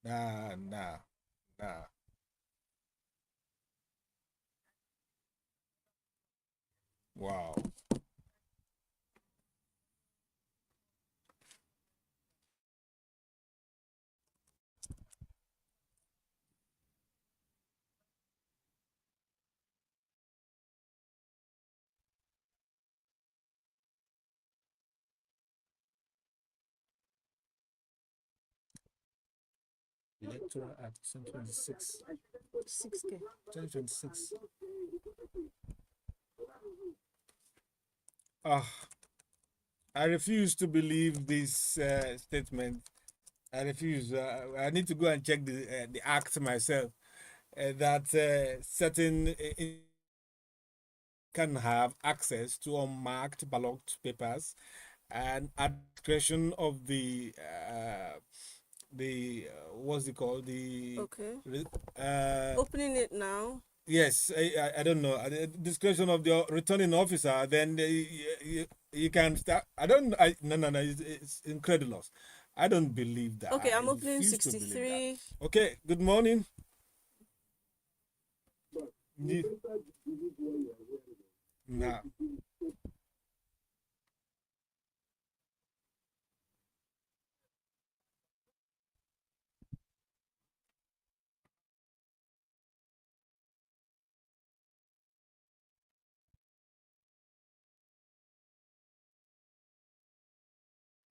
Nah, nah, nah. Wow. Electoral Act 2026. 6K. 2026. Ah, I refuse to believe this statement. I refuse. I need to go and check the act myself. That certain can have access to unmarked ballot papers, and at discretion of the what's it called, the Okay. uh Opening it now. yes, I don't know, at the discretion of the returning officer, then you can start. I don't. No, it's incredulous. I don't believe that. Okay, I I'm opening refuse to believe that. 63. Okay, good morning. Nah.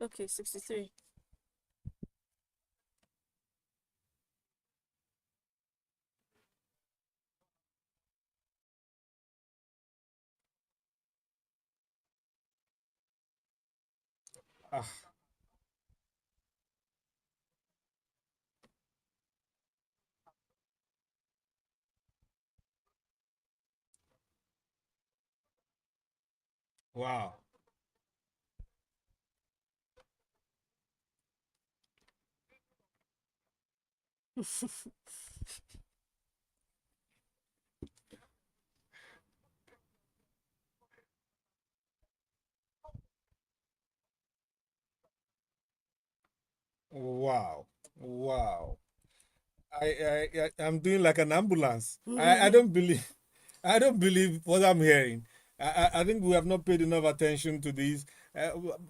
Okay, 63. Ah, wow. Wow. Wow. I'm doing like an ambulance. I don't believe. I don't believe what I'm hearing. I think we have not paid enough attention to these.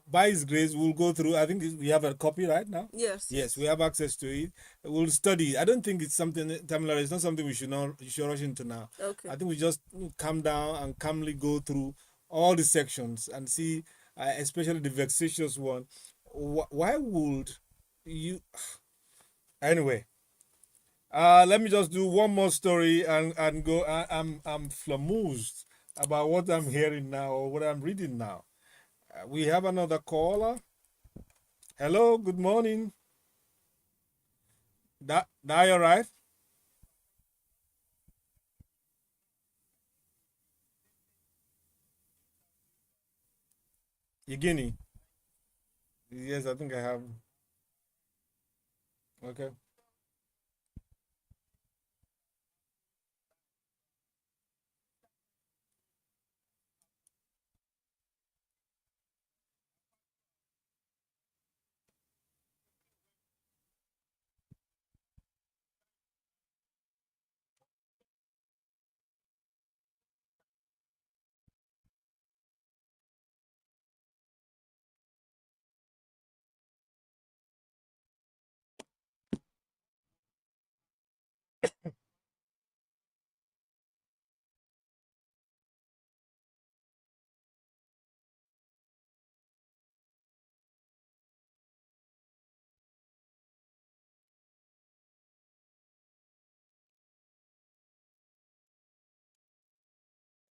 By His grace, we'll go through. I think we have a copy right now. Yes, Yes, yes. we have access to it. We'll study. I don't think it's something, Tamila, it's not something we should rush into now. Okay. I think we just calm down and calmly go through all the sections and see, especially the vexatious one. Why would you? Anyway, let me just do one more story and go. I'm flamused about what I'm hearing now or what I'm reading now. We have another caller. Hello, good morning. That you all right? Yegini. Yes, I think I have. Okay.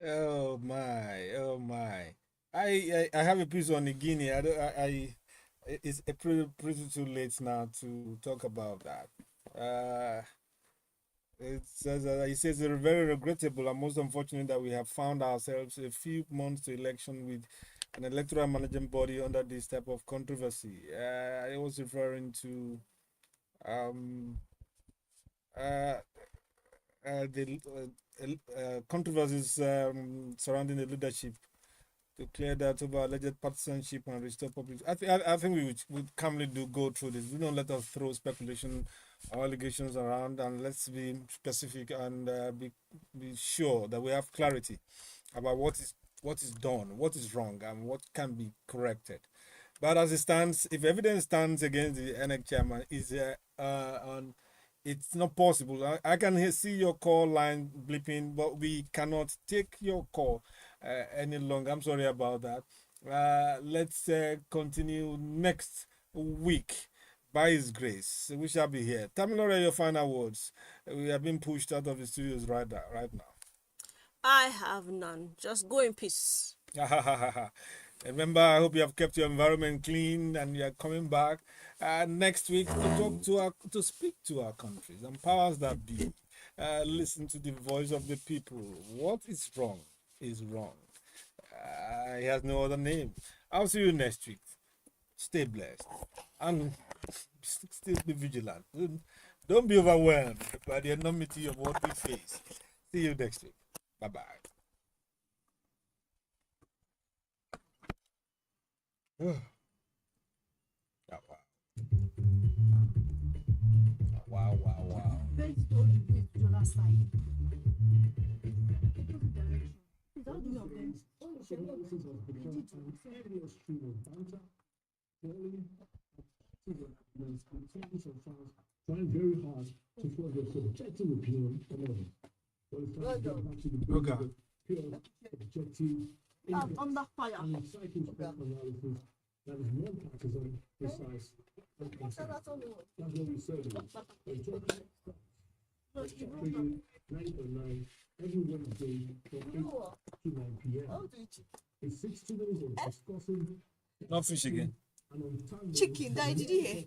Oh my, oh my. I have a piece on Guinea. I don't it's a pretty too late now to talk about that. It says it's very regrettable and most unfortunate that we have found ourselves a few months to election with an electoral management body under this type of controversy. I was referring to um, uh, the controversies surrounding the leadership to clear that over alleged partisanship and restore public. I think we would calmly do go through this. We don't let us throw speculation or allegations around, and let's be specific and be sure that we have clarity about what is done, what is wrong, and what can be corrected. But as it stands, if evidence stands against the NX chairman, is on, it's not possible. I can see your call line blipping, but we cannot take your call any longer. I'm sorry about that. Let's continue next week. By His grace, we shall be here. Tamilore, your final words. We have been pushed out of the studios right now. I have none. Just go in peace. Remember, I hope you have kept your environment clean and you are coming back next week to speak to our countries and powers that be. Listen to the voice of the people. What is wrong is wrong. He has no other name. I'll see you next week. Stay blessed and still be vigilant. Don't be overwhelmed by the enormity of what we face. See you next week. Bye-bye. Oh, wow. Wow. Let's go to the other side. Without doing of them. Trying very hard to force their subjective opinion on others. But it's time to get back to the Okay. pure, objective, I'm under fire. and insightful analysis that is non-partisan, precise, and consistent. That's what we say. TopRadio 90.9 every Wednesday from 8 to 9 p.m. It's 60 minutes of discussing Not fish again. and on time. Chicken, did you hear?